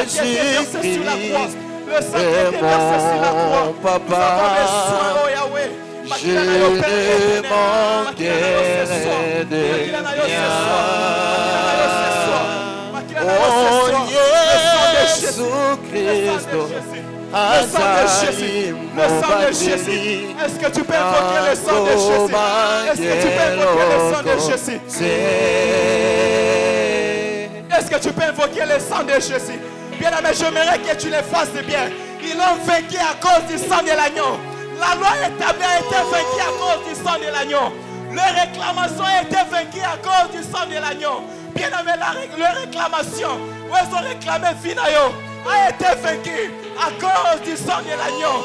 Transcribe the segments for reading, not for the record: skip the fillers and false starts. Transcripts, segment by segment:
qui a été versé sur la croix. Le sang qui a été versé sur la croix. Nous avons besoin, oh Yahweh. Je ne manquerai de rien. Oh Jésus-Christ, le sang de Jésus, le sang de Jésus. Est-ce que tu peux invoquer le sang de Jésus? Est-ce que tu peux invoquer le sang de Jésus? Est-ce que tu peux invoquer le sang de Jésus? Bien-aimé, j'aimerais que tu les fasses de bien. Ils l'ont vaincu à cause du sang de l'agneau. La loi établie a été vaincue à cause du sang de l'agneau. Leur réclamation a été vaincue à cause du sang de l'agneau. Bien-aimé, leur réclamation, où ils ont réclamé Finayo, a été vaincue à cause du sang de l'agneau.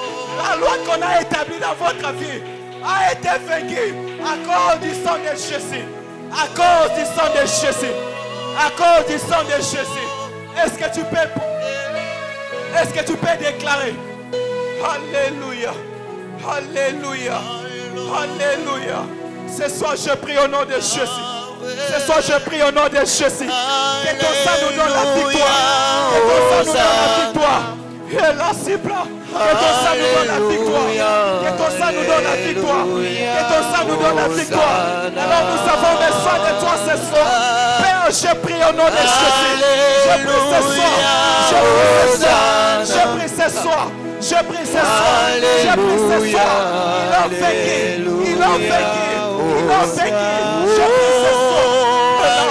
La loi qu'on a établie dans votre vie a été vaincue à cause du sang de Jésus. À cause du sang de Jésus. À cause du sang de Jésus. Est-ce que tu peux déclarer? Alléluia. Alléluia. Alléluia. Ce soir, je prie au nom de Jésus. Ce soir, je prie au nom de Jésus. Que ton sang nous donne la victoire. Que ton sang nous donne la victoire. Et la cible. Que ton sang nous donne la victoire. Que ton sang nous donne la victoire. Que ton sang nous donne la victoire. Alors nous avons besoin de toi ce soir. Père, je prie au nom de Jésus. Je prie ce soir. Je prie ce soir. Je prie ce soir. Je prie ce soir. Je prie ce soir. Ils ont vaincu. Ils ont vaincu. Ils ont vaincu. Je prie ce soir. Je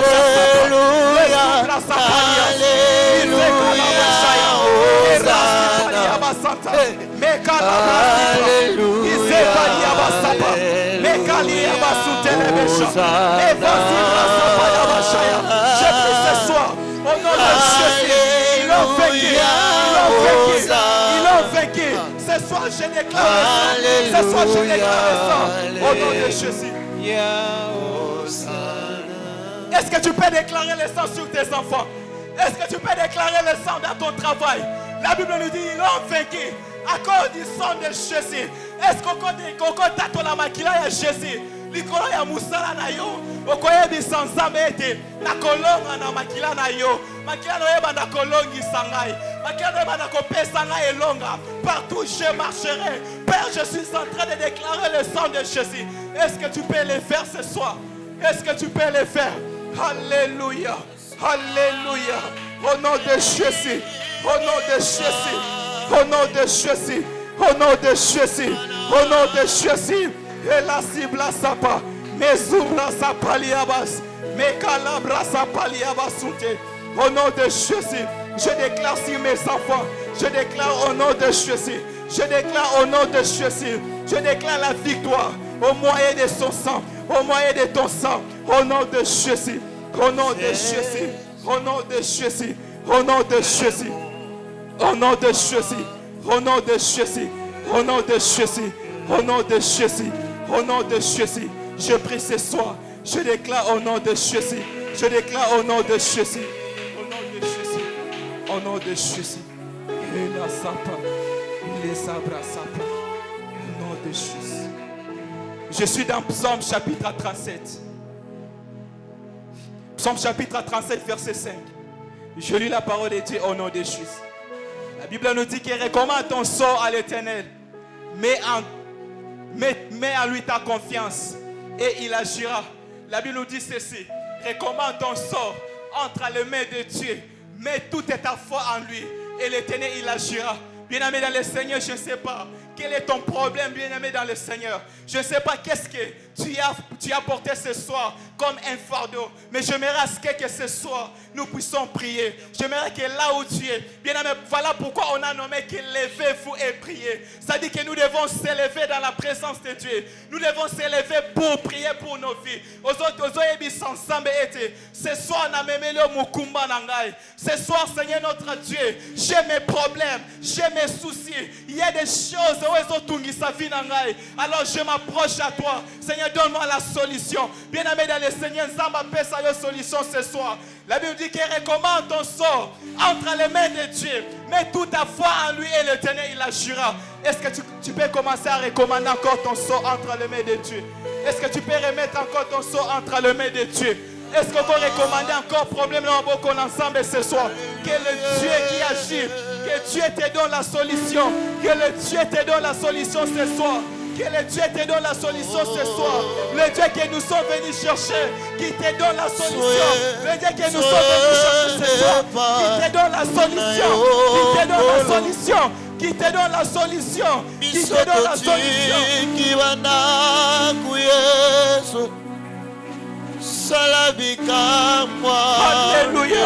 prie ce soir au nom de Jésus. Ils l'ont vaincu. Ils l'ont vaincu. Ce soir je déclare. Ce soir je déclare ça au nom de Jésus. Est-ce que tu peux déclarer le sang sur tes enfants? Est-ce que tu peux déclarer le sang dans ton travail? La Bible nous dit ils l'ont vaincu à cause du sang de Jésus. Est-ce qu'on tato la makila ya Jésus? Likolo ya musala na yo okoyebi sanzambe ete na kolonga na makila na yo. Makila na yeba na kolongi sangai. Makila na yeba na kopesa na elonga. Partout je marcherai. Père, je suis en train de déclarer le sang de Jésus. Est-ce que tu peux le faire ce soir? Est-ce que tu peux le faire? Alléluia. Alléluia. Au nom de Jésus. Au nom de Jésus. Au nom de Jésus. Au nom de Jésus. Au nom de Jésus. Et la cible à sapa. Mes ouvres sa paliabas. Mes calabras sa paliabasute. Au nom de Jésus. Je déclare sur mes enfants. Je déclare au nom de Jésus. Je déclare au nom de Jésus. Je déclare la victoire au moyen de son sang. Au moyen de ton sang. Au nom de Jésus. Au nom de Jésus. Au nom de Jésus. Au nom de Jésus. Au nom de Jésus. Au nom de Jésus. Au nom de Jésus. Au nom de Jésus. Au nom de Jésus. Je prie ce soir. Je déclare au nom de Jésus. Je déclare au nom de Jésus. Au nom de Jésus. Au nom de Jésus. Et la sapa. Les sabras sapa. Au nom de Jésus. Je suis dans Psaume chapitre 37. Psaume chapitre 37, verset 5. Je lis la parole de Dieu au nom de Jésus. La Bible nous dit qu'il recommande ton sort à l'Éternel. Mets en lui ta confiance et il agira. La Bible nous dit ceci. Recommande ton sort entre les mains de Dieu. Mets toute ta foi en lui et l'Éternel il agira. Bien-aimé dans le Seigneur, je ne sais pas quel est ton problème, bien-aimé dans le Seigneur. Je ne sais pas qu'est-ce que tu as porté ce soir comme un fardeau. Mais j'aimerais à ce que ce soir, nous puissions prier. J'aimerais que là où tu es, bien-aimé, voilà pourquoi on a nommé que levez-vous et priez. Ça dit que nous devons s'élever dans la présence de Dieu. Nous devons s'élever pour prier pour nos vies. Ce soir, ce soir, Seigneur notre Dieu, j'ai mes problèmes, j'ai mes soucis. Il y a des choses où ils ont tout sa vie. Alors je m'approche à toi. Seigneur, donne-moi la solution. Bien-aimé dans le Seigneur, Zamba paie sa solution ce soir. La Bible dit qu'il recommande ton sort entre les mains de Dieu. Mets toute ta foi en lui et l'Éternel, il agira. Est-ce que tu peux commencer à recommander encore ton sort entre les mains de Dieu? Est-ce que tu peux remettre encore ton sort entre les mains de Dieu? Est-ce qu'on peut recommander encore problème dans beaucoup ensemble ce soir? Que le Dieu qui a possible. Que Dieu te donne la solution. Que le Dieu te donne la solution ce soir. Que le Dieu te donne la solution ce soir. Le Dieu que nous sommes venus chercher, qui te donne la solution. Le Dieu que nous sommes venus chercher ce soir, qui te donne la solution. Qui te donne la solution. Qui te donne la solution. Qui te donne la solution. Alléluia.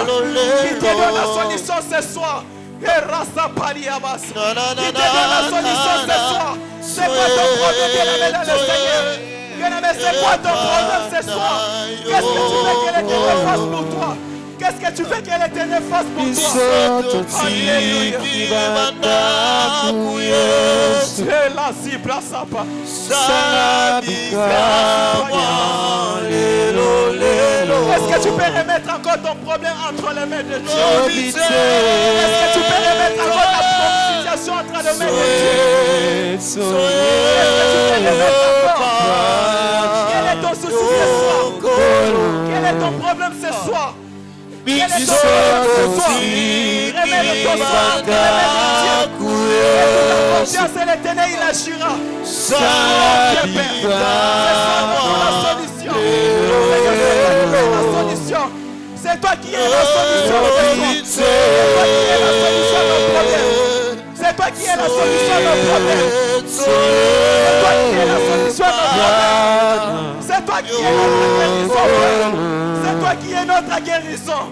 Qui te donne la solution ce soir. Et Rasa Paliabas. Qui te donne la solution ce soir. C'est quoi ton problème, bien-aimé dans le Seigneur? Bien-aimé, c'est quoi ton problème ce soir? Qu'est-ce que tu veux qu'elle te fasse pour toi? Qu'est-ce que tu veux qu'elle te fasse pour toi? Alléluia. C'est la cible à sapa. Est-ce que tu peux remettre encore ton problème entre les mains de Dieu? Est-ce que tu peux remettre encore ta situation entre les mains de Dieu? Est-ce que tu peux remettre encore? Quel est ton souci ce soir? Quel est ton problème ce soir? Quel est ton problème ce soir? Remets ton soir, remets Dieu. Et toute ta confiance et l'Éternel, il agira. C'est la solution. C'est toi qui es la solution. C'est toi qui es la solution à nos problèmes. C'est toi qui es la solution à nos problèmes. C'est toi qui es notre guérison. C'est toi qui es notre guérison.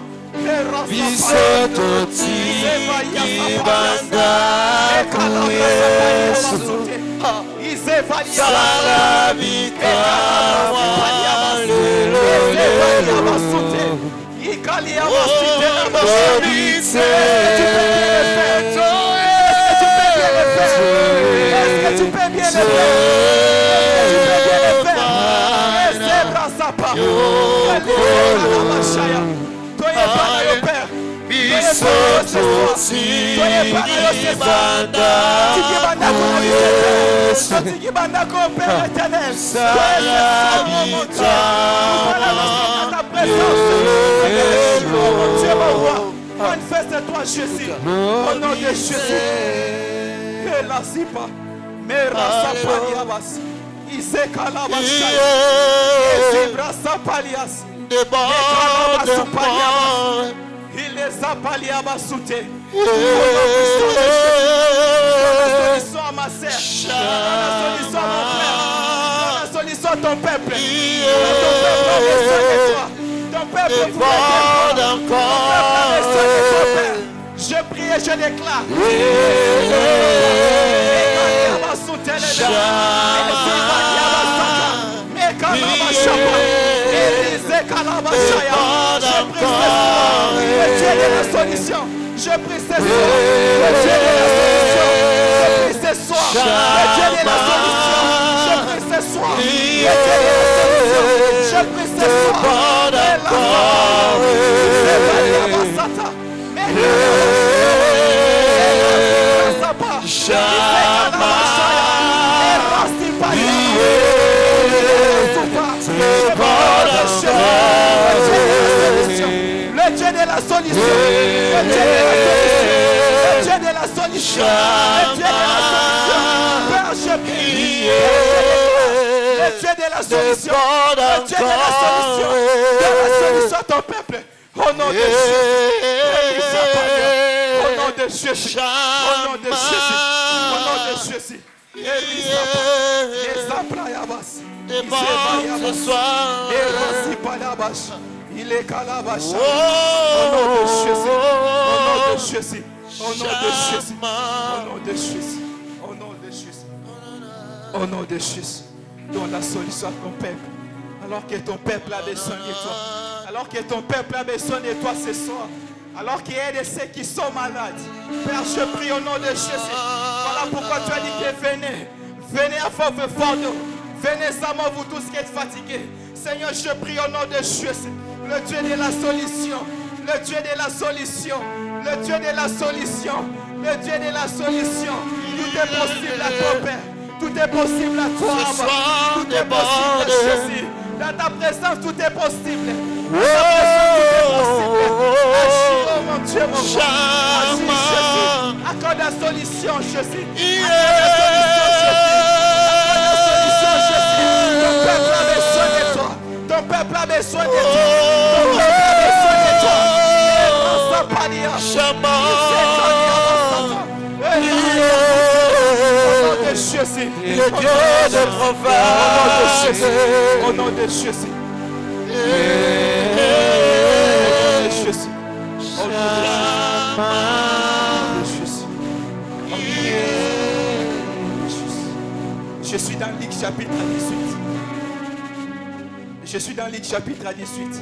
Est-ce que tu peux bien le faire? Soyez parlé au Père. Soyez parlé au César. Tu banda au Père éternel. Soyez mon Dieu. Nous ta présence. Dieu mon roi. Manifeste-toi Jésus. Au nom de Jésus. Et la zipa. Mera sapaliabas. Isekalabashaya. Ezibra sapalias. Il les a paliés à ma soutien. La solution à ma sœur. La solution à mon frère. La solution à ton peuple. Ton peuple voulait encore. Je prie et je déclare. Le Dieu de la solution. Je prie ce soir. Le Dieu de la solution. Je prie ce soir. Le Dieu de la solution. Je prie ce soir. Le Dieu de la solution. Je prie ce soir. Le Dieu de la solution. Le Dieu de la solution. Le Dieu de la solution. Le Dieu de la solution. Père, je prie. Le Dieu de la solution. Le Dieu de la solution. De la solution à ton peuple. Au nom de Jésus. Au nom de Jésus. Au nom de Jésus. Au nom de Jésus. Ce soir. Il est calabash. Au nom de Jésus. Au nom de Jésus. Au nom de Jésus. Au nom de Jésus. Au nom de Jésus. Au nom de Jésus. Donne la solution à ton peuple. Alors que ton peuple a besoin de toi. Alors que ton peuple a besoin de toi ce soir. Alors qu'il y a de ceux qui sont malades. Père, je prie au nom de Jésus. Voilà pourquoi tu as dit que venez. Venez à fauve fardeau. Venez sans vous tous qui êtes fatigués. Seigneur, je prie au nom de Jésus. Le Dieu de la solution. Le Dieu de la solution. Le Dieu de la solution. Le Dieu de la solution. Tout est possible à toi, Père. Tout est possible à toi, Abba. Tout est possible à Jésus. Dans ta présence, tout est possible. Dans ta présence, tout est possible. Agis, oh mon Dieu, mon roi. Agis, Jésus. solution, Jésus. Accorde la solution, Jésus. Ton peuple a besoin de toi. Ton peuple a besoin de toi. Ton peuple a besoin de toi. Jésus. Le Dieu de prophètes. Au nom de Jésus. Jésus. Au nom de Jésus. Je suis dans Luc chapitre 18. Je suis dans Luc chapitre 18.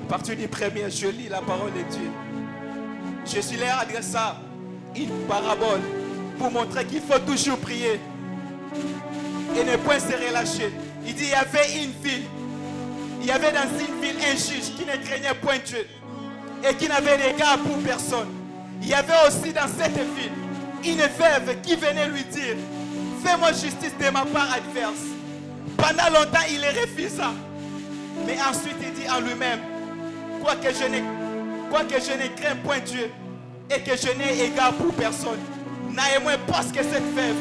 À partir du premier, je lis la parole de Dieu. Jésus leur adressa une parabole pour montrer qu'il faut toujours prier et ne point se relâcher. Il dit, il y avait une ville. Il y avait dans une ville un juge qui ne craignait point Dieu et qui n'avait d'égard pour personne. Il y avait aussi dans cette ville une veuve qui venait lui dire, fais-moi justice de ma part adverse. Pendant longtemps, il les refusa. Mais ensuite, il dit en lui-même, quoique je ne crains point Dieu et que je n'ai égard pour personne, n'ayez-moi parce que cette veuve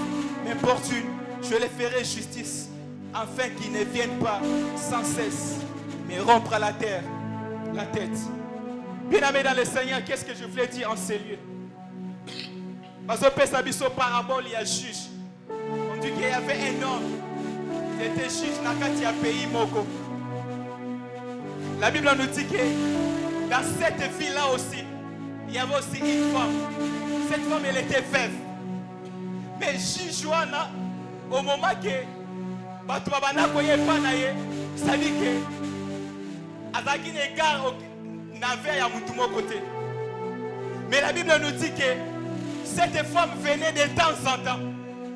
m'importune, je les ferai justice, afin qu'ils ne viennent pas sans cesse me rompre à la terre, la tête. Bien-aimé dans le Seigneur, qu'est-ce que je voulais dire en ces lieux? Parce que Pesabiso parabole, il y a juge. On dit qu'il y avait un homme, il était juge dans le pays Moko. La Bible nous dit que dans cette ville-là aussi, il y avait aussi une femme. Cette femme, elle était veuve. Mais juge Joana, au moment que Batouabana koye panaye, ça dit que avec un égard n'avait à mon côté. Mais la Bible nous dit que cette femme venait de temps en temps.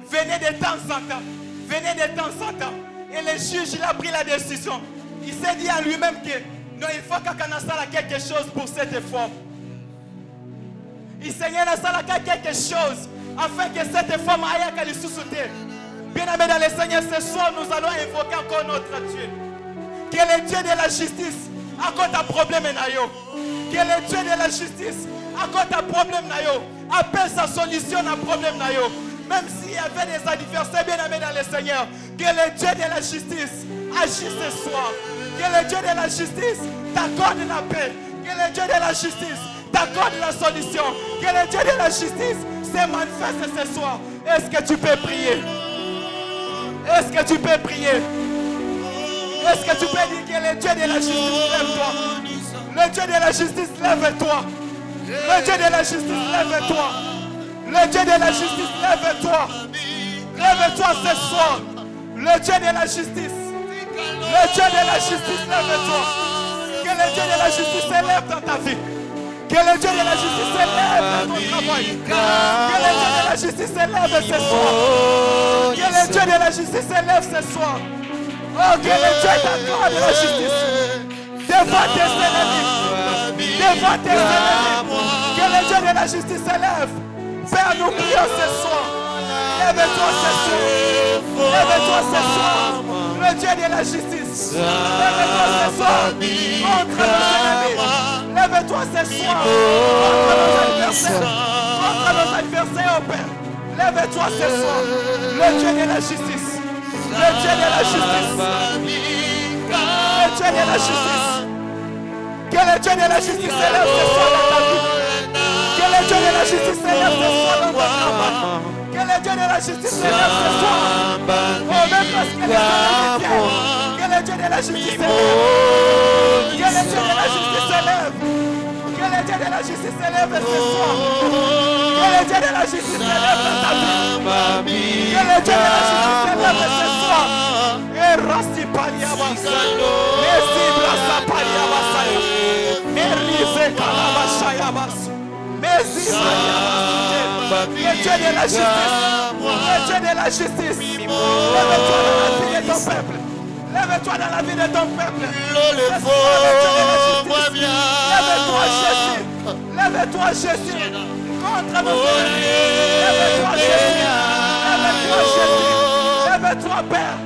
Venait de temps en temps. Venait de temps en temps. Et le juge, il a pris la décision. Il s'est dit à lui-même que non, il faut qu'on ait quelque chose pour cette femme. Il Seigneur a quelque chose afin que cette femme aille à lui sous-souter. Bien-aimé dans le Seigneur, ce soir nous allons invoquer encore notre Dieu. Que le Dieu de la justice accorde un problème nayo. Que le Dieu de la justice accorde un problème nayo. Appelle sa solution à un problème nayo. Même s'il y avait des adversaires, bien-aimés dans le Seigneur, que le Dieu de la justice agisse ce soir. Que le Dieu de la justice t'accorde la paix. Que le Dieu de la justice t'accorde la solution. Que le Dieu de la justice se manifeste ce soir. Est-ce que tu peux prier? Est-ce que tu peux prier? Est-ce que tu peux dire que le Dieu de la justice lève-toi? Le Dieu de la justice lève-toi. Le Dieu de la justice lève-toi. Le Dieu de la justice lève-toi. Lève-toi ce soir. Le Dieu de la justice. Le Dieu de la justice lève-toi. Que le Dieu de la justice s'élève dans ta vie. Que le Dieu de la justice s'élève dans ton travail. Que le Dieu de la justice s'élève ce soir. Que le Dieu de la justice s'élève ce soir. Oh, que le Dieu t'accorde la justice. Devant tes ennemis. Devant tes ennemis. Que le Dieu de la justice s'élève. Père, nous prions ce soir. Lève-toi ce soir. Lève-toi ce soir. Le Dieu de la justice. Lève-toi ce soir. Contre nos ennemis. Lève-toi ce soir. Contre nos adversaires. Contre nos adversaires, oh Père. Lève-toi ce soir. Le Dieu de la justice. Le Dieu de la justice. Le Dieu de la justice. Que le Dieu de la justice s'élève ce soir dans ta vie. Que le Dieu de la justice s'élève ce soir dans ton travail. Que le Dieu de la justice s'élève ce soir. Oh, même parce que les ennemis viennent. Que le Dieu de la justice s'élève. Que le Dieu de la justice s'élève. Que le Dieu de la justice s'élève ce soir. Que le Dieu de la justice s'élève dans ta vie. Que le Dieu de la justice s'élève ce soir. Et Rasti Paliabas. Merci Brasa Paliabas. Merci Kalabashayabas. Merci Paliabas. Le Dieu de la justice. Le Dieu de la justice. Lève-toi dans la vie de ton peuple. Lève-toi dans la vie de ton peuple. Lève-toi Jésus. Lève-toi Jésus. Contre nos ennemis. Lève-toi Jésus. Lève-toi Jésus. Lève-toi Père.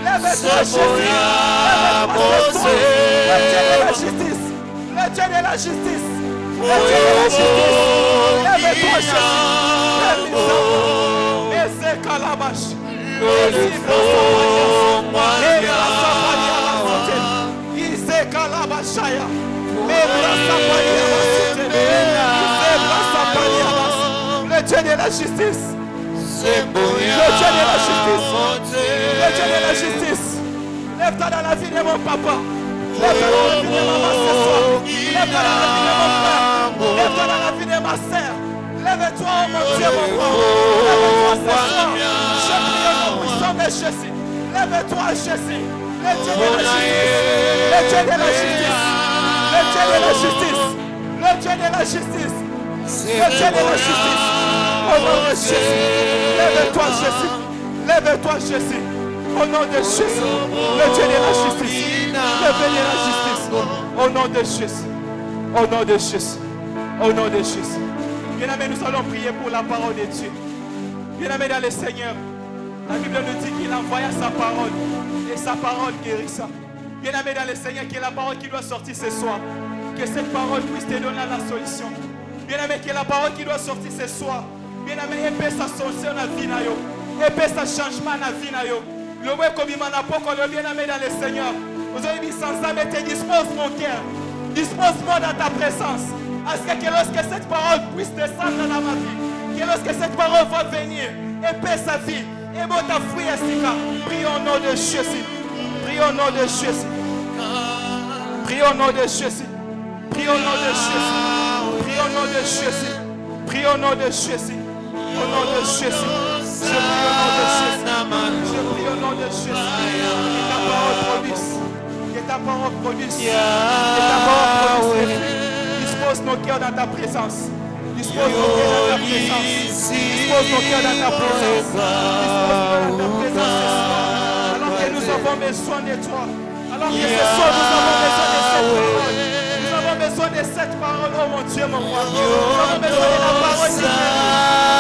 Lève-toi Jésus. Lève-toi Jésus. Le Dieu de la justice. Le Dieu de la justice. Le Dieu de la justice. Lève-toi Jésus. Le Dieu de la justice. Le Dieu de la justice. Le Dieu de la justice. Lève-toi dans la vie de mon papa. Lève-toi dans la vie de ma soeur. Lève-toi dans la vie de mon frère. Lève-toi dans la vie de ma soeur. Lève-toi, oh mon Dieu, mon roi. Lève-toi ce soir. Je prie au nom puissant de Jésus. Lève-toi, Jésus. Le Dieu de la justice. Le Dieu de la justice. Le Dieu de la justice. Le Dieu de la justice. Le Dieu de la justice. Au nom de Jésus. Lève-toi, Jésus. Lève-toi, Jésus. Au nom de Jésus. Le Dieu de la justice. Le Dieu de la justice. Au nom de Jésus. Au nom de Jésus. Au nom de Jésus. Bien-aimés, nous allons prier pour la parole de Dieu. Bien-aimés dans le Seigneur, la Bible nous dit qu'il envoya sa parole et sa parole guérissa. Bien-aimés dans le Seigneur, qui est la parole qui doit sortir ce soir. Que cette parole puisse te donner la solution. Bien-aimé, qui est la parole qui doit sortir ce soir. Bien-aimé, épée sa solution dans la vie. Épée sa changement dans la vie. Le way comme il m'en a pas qu'on le bien-aimé dans le Seigneur. Vous avez dit sans âme et te dispose mon cœur. Dispose-moi dans ta présence. À ce que lorsque cette parole puisse descendre dans ma vie. Que lorsque cette parole va venir, épée sa vie. Et bon ta fruit à Sika. Prie au nom de Jésus. Prie au nom de Jésus. Prie au nom de Jésus. Prie au nom de Jésus. Prie au nom de Jésus. Prie au nom de Jésus. Au nom de Jésus. Je prie au nom de Jésus. Que ta parole produise. Que ta parole produise. Que ta parole produise. Dispose nos cœurs dans ta présence. Dispose nos cœurs dans ta présence. Dispose nos cœurs dans ta présence. Dispose-nous dans ta présence ce soir. Alors que nous avons besoin de toi. Alors que ce soir nous avons besoin de cette parole. Nous avons besoin de cette parole, oh mon Dieu, mon roi. Nous avons besoin de la parole qui guérit.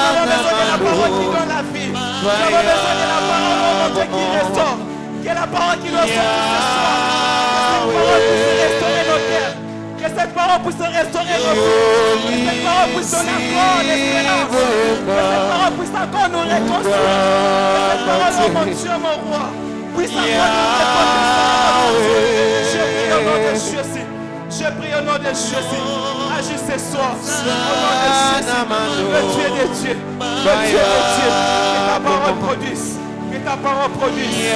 Nous avons besoin de la parole qui donne la vie. Nous avons besoin de la parole, oh mon Dieu, qui restaure. Que la parole qui doit sortir ce soir. Que cette parole puisse restaurer nos vies. Que cette parole puisse restaurer nos vies. Que cette parole puisse donner encore l'espérance. Que cette parole puisse encore nous réconcilier. Que cette parole, oh mon Dieu, mon roi, puisse encore nous réconcilier. Je prie au nom de Jésus. Je prie au nom de Jésus. Agis ce soir. Au nom de Jésus. Le Dieu des dieux. Le Dieu des dieux. Que ta parole produise. Que ta parole produise. Que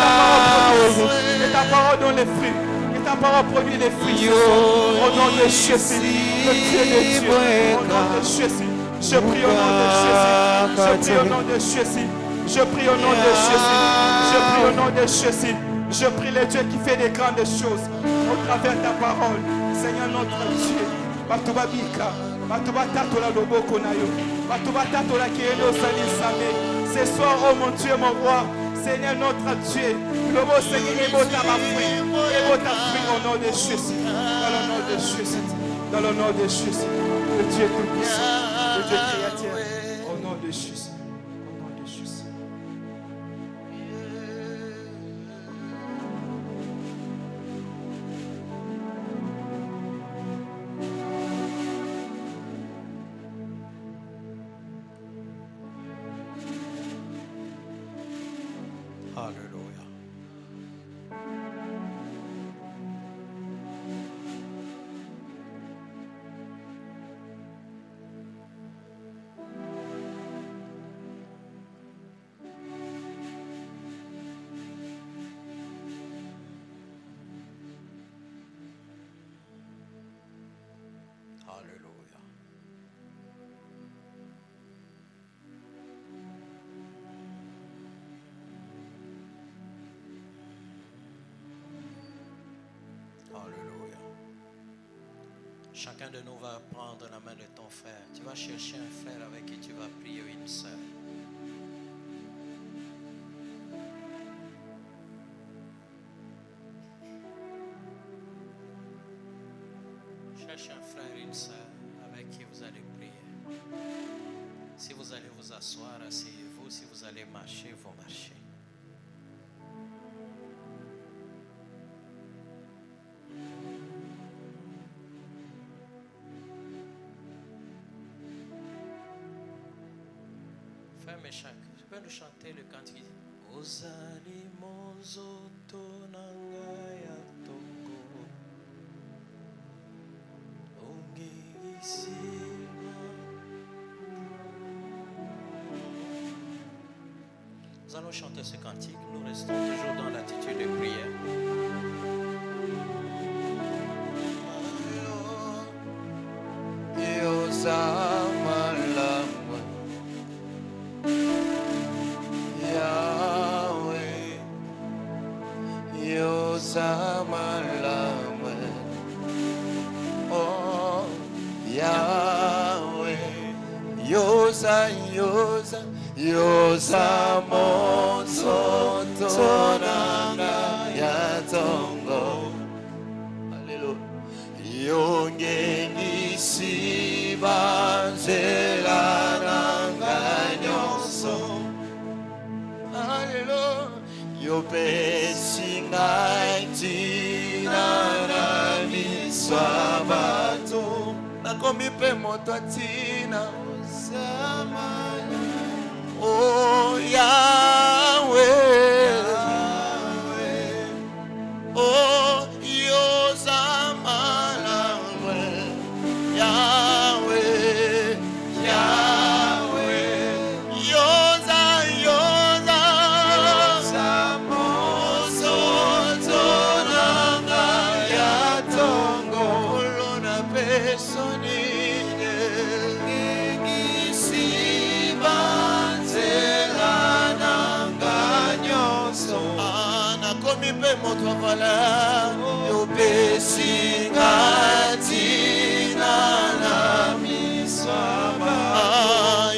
ta parole produise. Que ta parole donne les fruits. Ta parole produit les fruits. Au nom de Jésus, le Dieu des dieux. Au nom de Jésus, je prie au nom de Jésus. Je prie au nom de Jésus. Je prie au nom de Jésus. Je prie au nom de Jésus. Je prie le Dieu qui fait des grandes choses au travers de ta parole. Seigneur notre Dieu. Batuba bika. Batuba tatola loboko na yo. Batuba tatola kieno sali same. Ce soir, oh mon Dieu, mon roi. Seigneur notre Dieu, le mot Seigneur est beau ta fruit, est beau ta fruit au nom de Jésus, dans le nom de Jésus, dans le nom de Jésus, le Dieu tout-puissant, le Dieu créateur, au nom de Jésus, au nom de Jésus. Alléluia. Chacun de nous va prendre la main de ton frère. Tu vas chercher un frère avec qui tu vas prier, une sœur. Cherche un frère, une sœur avec qui vous allez prier. Si vous allez vous asseoir, asseyez-vous. Si vous allez marcher, vous marchez. Frère Méchac, tu peux nous chanter le cantique Ozali monzoto nanga ya tongo ongegisima. Nous allons chanter ce cantique. Nous restons toujours dans l'attitude de prière. Yosa monzoto nanga ya tongo. Alléluia. Yongengisi banzela nanga nyonso. Alléluia. Yopesi ngai ntina na miswa bato. Nakomi pe moto atina oh Yahweh, oh Yosamalangwe, Yahweh, Yahweh, Yosa, Yosa, Yosamosoto nanga ya tongo, lona pesonine, ngisiba. Nakomi pe moto avala yopesi ngatina na miswa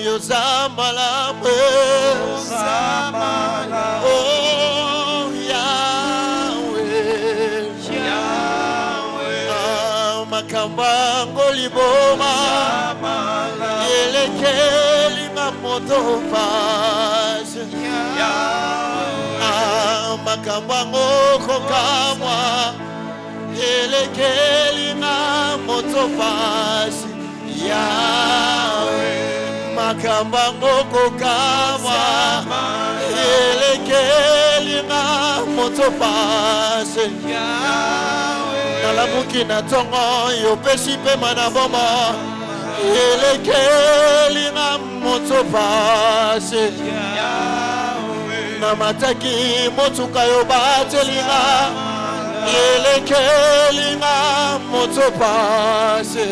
yozamalambwe oh Yahweh Yahweh makambango liboma elekeli mamoto pase makambango kokamwa elekeli na moto pasi Yahweh makambango kokamwa elekeli na moto pasi Yahweh nalamuki na tongo yopesi pe manaboma elekeli na moto pasi namataki motuka yo batelinga elekelinga moto pase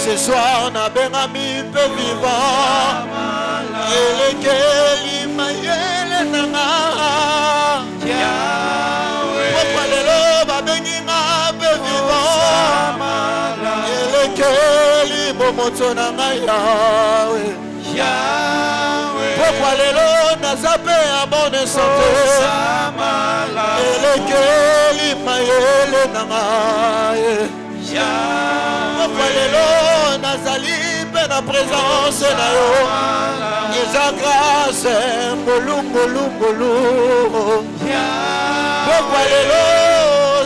ce soir na bengami pe vivant elekeli mayele nanga pourquoi lelo babenginga pe vivant elekeli momoto nanga Yahweh pourquoi lelo nazape a bonne santé elekeli mayele nanga pourquoi lelo nazali pe na présence na yo eza grâce ngolungolungolu pourquoi lelo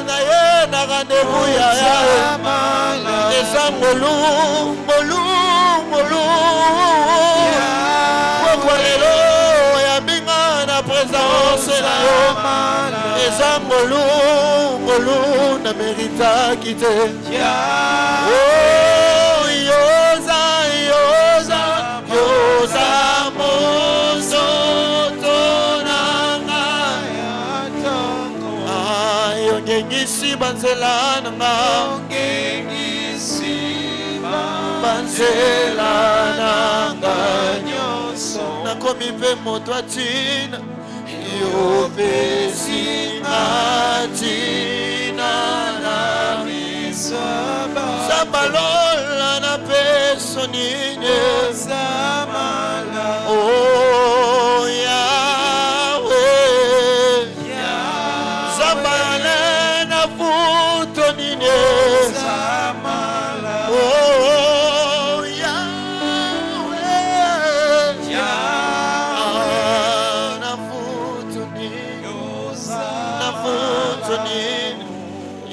naye na rendez-vous ya eza ngolungolungolu présence na yo ezangolu ngolu na merita kite oh yoza yoza yoza mozoto nanga yongengisi banzela nanga banzela nanga nakomi pe moto atina yopesi atina na miswa sabalola na peso nine oh Yahweh sabale na futo nine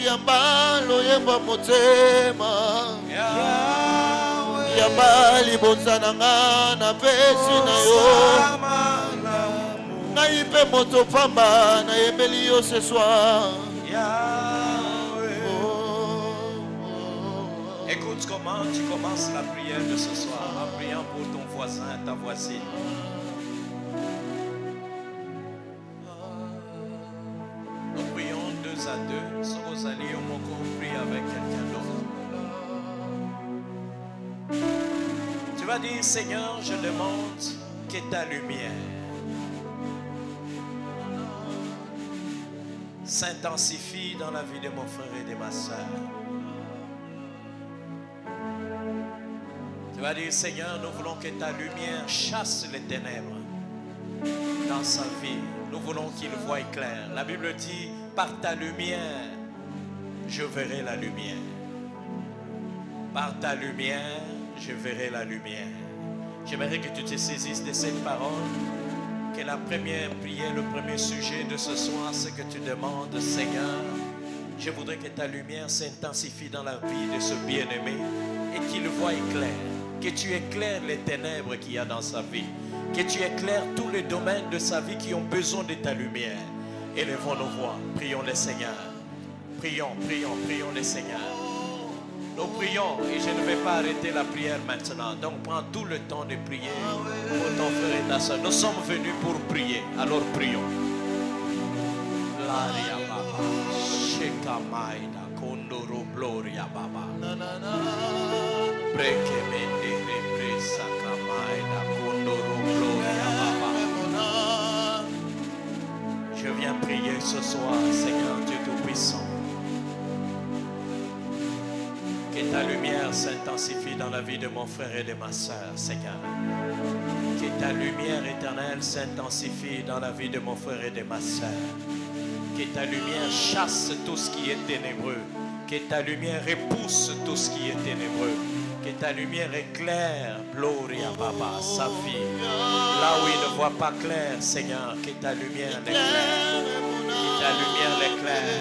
yambalo yemba motema yambali bonzananga na pesi na yo Naïpe moto pamba na yembelio ce soir. Yahweh. Écoute comment tu commences la prière de ce soir en priant pour ton voisin, ta voisine. Nous prions 2 à 2. Si vous allez au Moko, prie avec quelqu'un d'autre. Tu vas dire, Seigneur, je demande que ta lumière s'intensifie dans la vie de mon frère et de ma soeur. Tu vas dire, Seigneur, nous voulons que ta lumière chasse les ténèbres dans sa vie. Nous voulons qu'il voie clair. La Bible dit, par ta lumière, je verrai la lumière. Par ta lumière, je verrai la lumière. J'aimerais que tu te saisisses de cette parole. Que la première prière, le premier sujet de ce soir, c'est que tu demandes, Seigneur, je voudrais que ta lumière s'intensifie dans la vie de ce bien-aimé et qu'il voie clair. Que tu éclaires les ténèbres qu'il y a dans sa vie. Que tu éclaires tous les domaines de sa vie qui ont besoin de ta lumière. Élevons nos voix, prions le Seigneur. Prions, prions, prions le Seigneur. Nous prions et je ne vais pas arrêter la prière maintenant. Donc prends tout le temps de prier pour ton frère et ta soeur. Nous sommes venus pour prier, alors prions. Laria Baba, Sheka Maida, Kondoro Gloria Baba. Breke Mende Represa Kamaida, Kondoro Gloria Baba. Je viens prier ce soir, Seigneur Dieu Tout-Puissant. Que ta lumière s'intensifie dans la vie de mon frère et de ma soeur, Seigneur. Que ta lumière éternelle s'intensifie dans la vie de mon frère et de ma soeur. Que ta lumière chasse tout ce qui est ténébreux. Que ta lumière repousse tout ce qui est ténébreux. Que ta lumière éclaire, Gloria Baba, sa vie. Là où il ne voit pas clair, Seigneur, que ta lumière l'éclaire. Que ta lumière l'éclaire.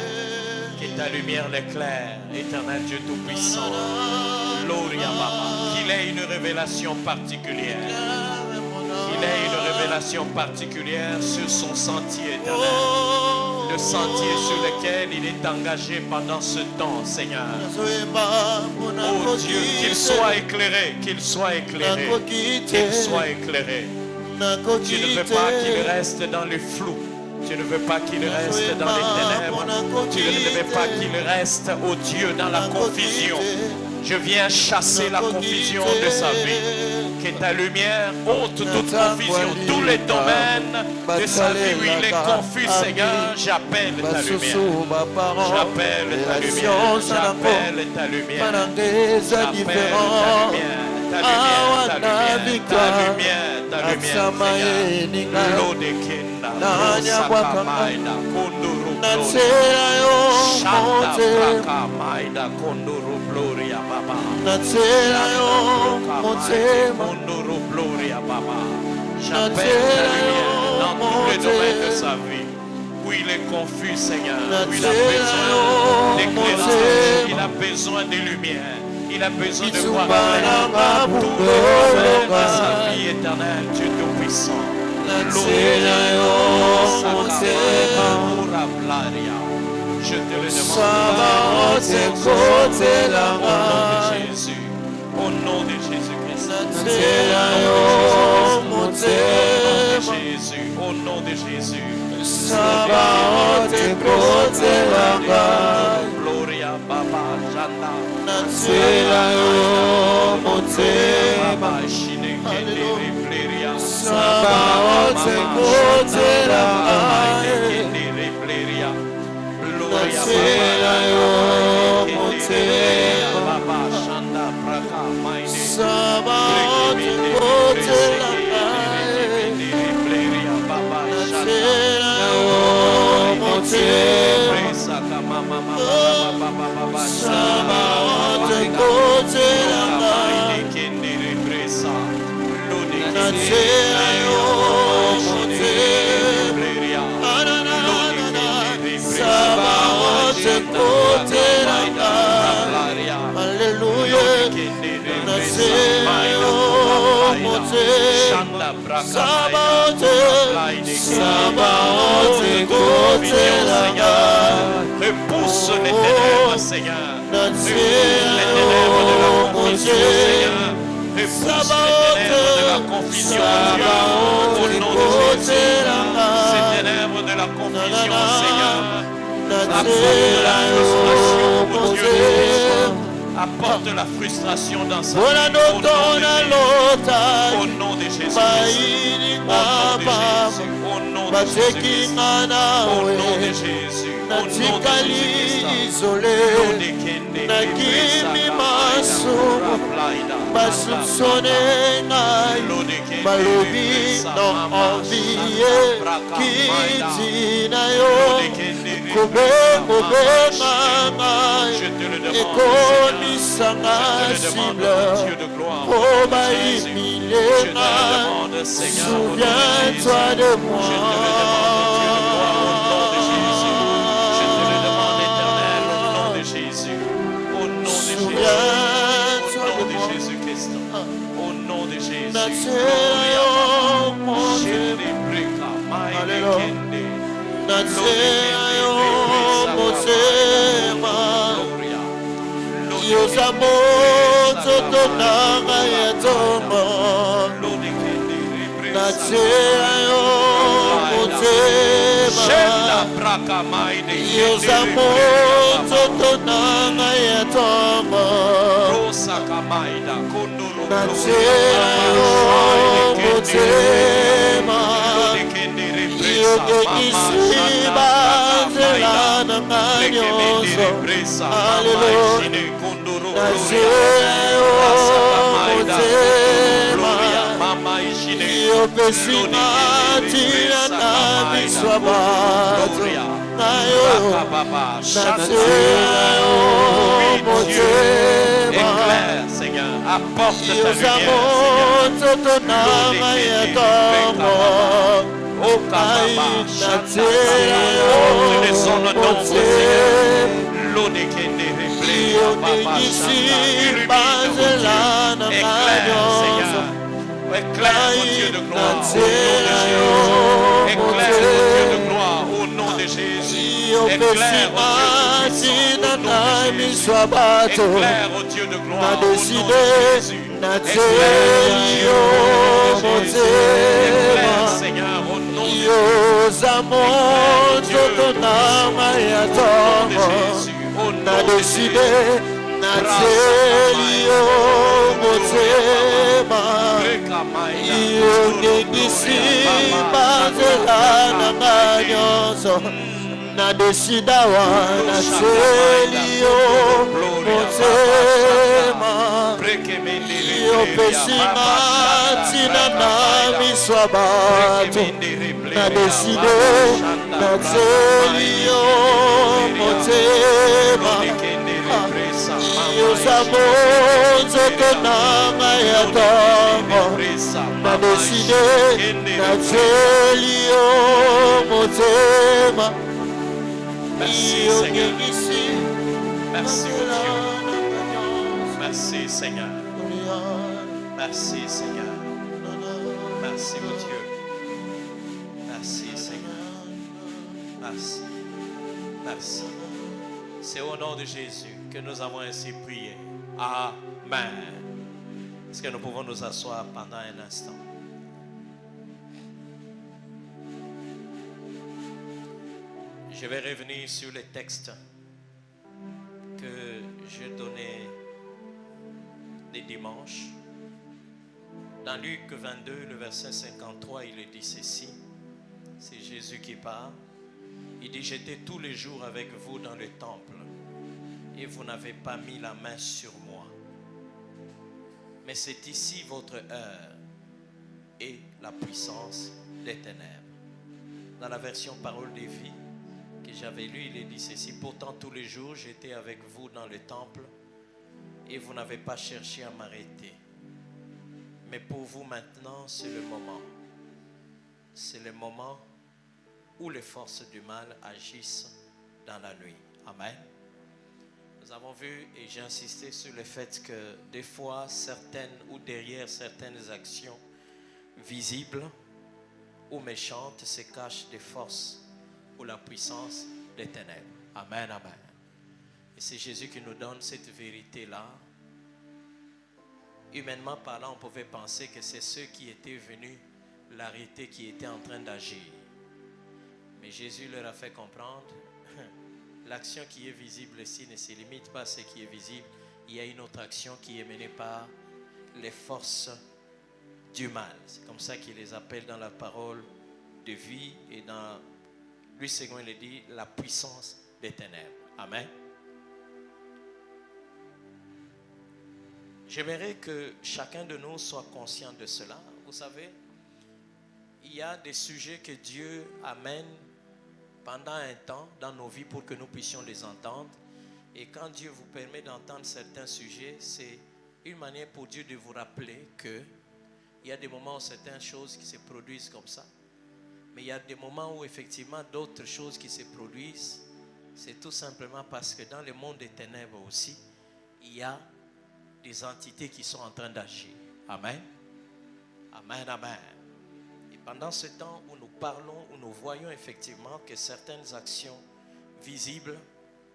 Que ta lumière l'éclaire, éternel Dieu Tout-Puissant. Gloria Baba. Qu'il ait une révélation particulière. Qu'il ait une révélation particulière sur son sentier éternel. Le sentier sur lequel il est engagé pendant ce temps, Seigneur. Oh Dieu, qu'il soit éclairé, qu'il soit éclairé, qu'il soit éclairé. Tu ne veux pas qu'il reste dans le flou. Tu ne veux pas qu'il reste dans les ténèbres. Tu ne veux pas qu'il reste, oh Dieu, dans la confusion. Je viens chasser la confusion de sa vie. Que ta lumière ôte toute confusion. Tous les domaines de sa vie où il est confus, Seigneur, j'appelle ta lumière. J'appelle ta lumière. J'appelle ta lumière. J'appelle ta lumière. Ta lumière, ta lumière, ta lumière, Seigneur. L'eau de Kenda, Rosa Kamaida, Konduru Gloria, Shanda Praka Maida, Konduru Gloria Baba, Konduru Gloria Baba. J'appelle ta lumière dans tous les domaines de sa vie. Où il est confus, Seigneur, où il a besoin d'éclairage, il a besoin de lumière. Il a besoin de voir clair tout le domaine de sa vie éternelle, Dieu Tout-Puissant. Je te le demande au nom de Jésus-Christ. Au nom de Jésus. Gloria Baba Janda. Baba Shine Kende Repleria. Kende Repleria. Gloria Baba Shanda Praka Maide. Repleria Baba Shanda. Mama Alléluia. Shanda braka Sabaote, Sabaote, Seigneur. Repousse les ténèbres, Seigneur. Repousse les ténèbres de la confusion, Seigneur. Repousse les ténèbres de la confusion, Dieu. Au nom de Jésus. Ces ténèbres de la confusion, Seigneur. Apporte la frustration, mon Dieu de l'histoire. Apporte la frustration dans sa vie. Au nom de Jésus. Au nom de Jésus. Au nom de Jésus. Au nom de Jésus. Au nom de je te le demande, Dieu de gloire, Seigneur, souviens-toi de moi. Je te le demande, Éternel, au nom de Jésus. Au nom de Jésus. Au nom de Jésus-Christ. Au nom de Jésus. Éclaire, Seigneur, apporte ta éclaire, Dieu de gloire, éclaire, Dieu de gloire, au nom de Jésus. Éclaire, Dieu de gloire, au nom de Jésus. Éclaire, Seigneur, au nom de Jésus. Au nom de Jésus. Na desida wana selio motema yo pesina tina na miswabato na deside na selio motema yo samonzo tonanga ya tomo na deside na selio motema. Merci Seigneur. Merci au Dieu. Merci Seigneur. Merci Seigneur. Merci au Dieu. Merci Seigneur. Merci. Merci. C'est au nom de Jésus que nous avons ainsi prié. Amen. Est-ce que nous pouvons nous asseoir pendant un instant? Je vais revenir sur les textes que j'ai donnés les dimanches. Dans Luc 22, le verset 53, il est dit ceci. C'est Jésus qui parle. Il dit, j'étais tous les jours avec vous dans le temple et vous n'avez pas mis la main sur moi. Mais c'est ici votre heure et la puissance des ténèbres. Dans la version Parole des vies que j'avais lu, il est dit ceci. Pourtant tous les jours j'étais avec vous dans le temple et vous n'avez pas cherché à m'arrêter. Mais pour vous maintenant c'est le moment. C'est le moment où les forces du mal agissent dans la nuit. Amen. Nous avons vu et j'ai insisté sur le fait que des fois, certaines ou derrière certaines actions visibles ou méchantes se cachent des forces ou la puissance des ténèbres. Amen, amen. Et c'est Jésus qui nous donne cette vérité-là. Humainement parlant, on pouvait penser que c'est ceux qui étaient venus l'arrêter qui étaient en train d'agir. Mais Jésus leur a fait comprendre, l'action qui est visible ici ne se limite pas à ce qui est visible. Il y a une autre action qui est menée par les forces du mal. C'est comme ça qu'il les appelle dans la parole de vie et dans lui second il dit la puissance des ténèbres. Amen. J'aimerais que chacun de nous soit conscient de cela. Vous savez, il y a des sujets que Dieu amène pendant un temps dans nos vies pour que nous puissions les entendre. Et quand Dieu vous permet d'entendre certains sujets, c'est une manière pour Dieu de vous rappeler que il y a des moments où certaines choses qui se produisent comme ça. Mais il y a des moments où effectivement d'autres choses qui se produisent. C'est tout simplement parce que dans le monde des ténèbres aussi, il y a des entités qui sont en train d'agir. Amen. Amen, amen. Et pendant ce temps où nous parlons, où nous voyons effectivement que certaines actions visibles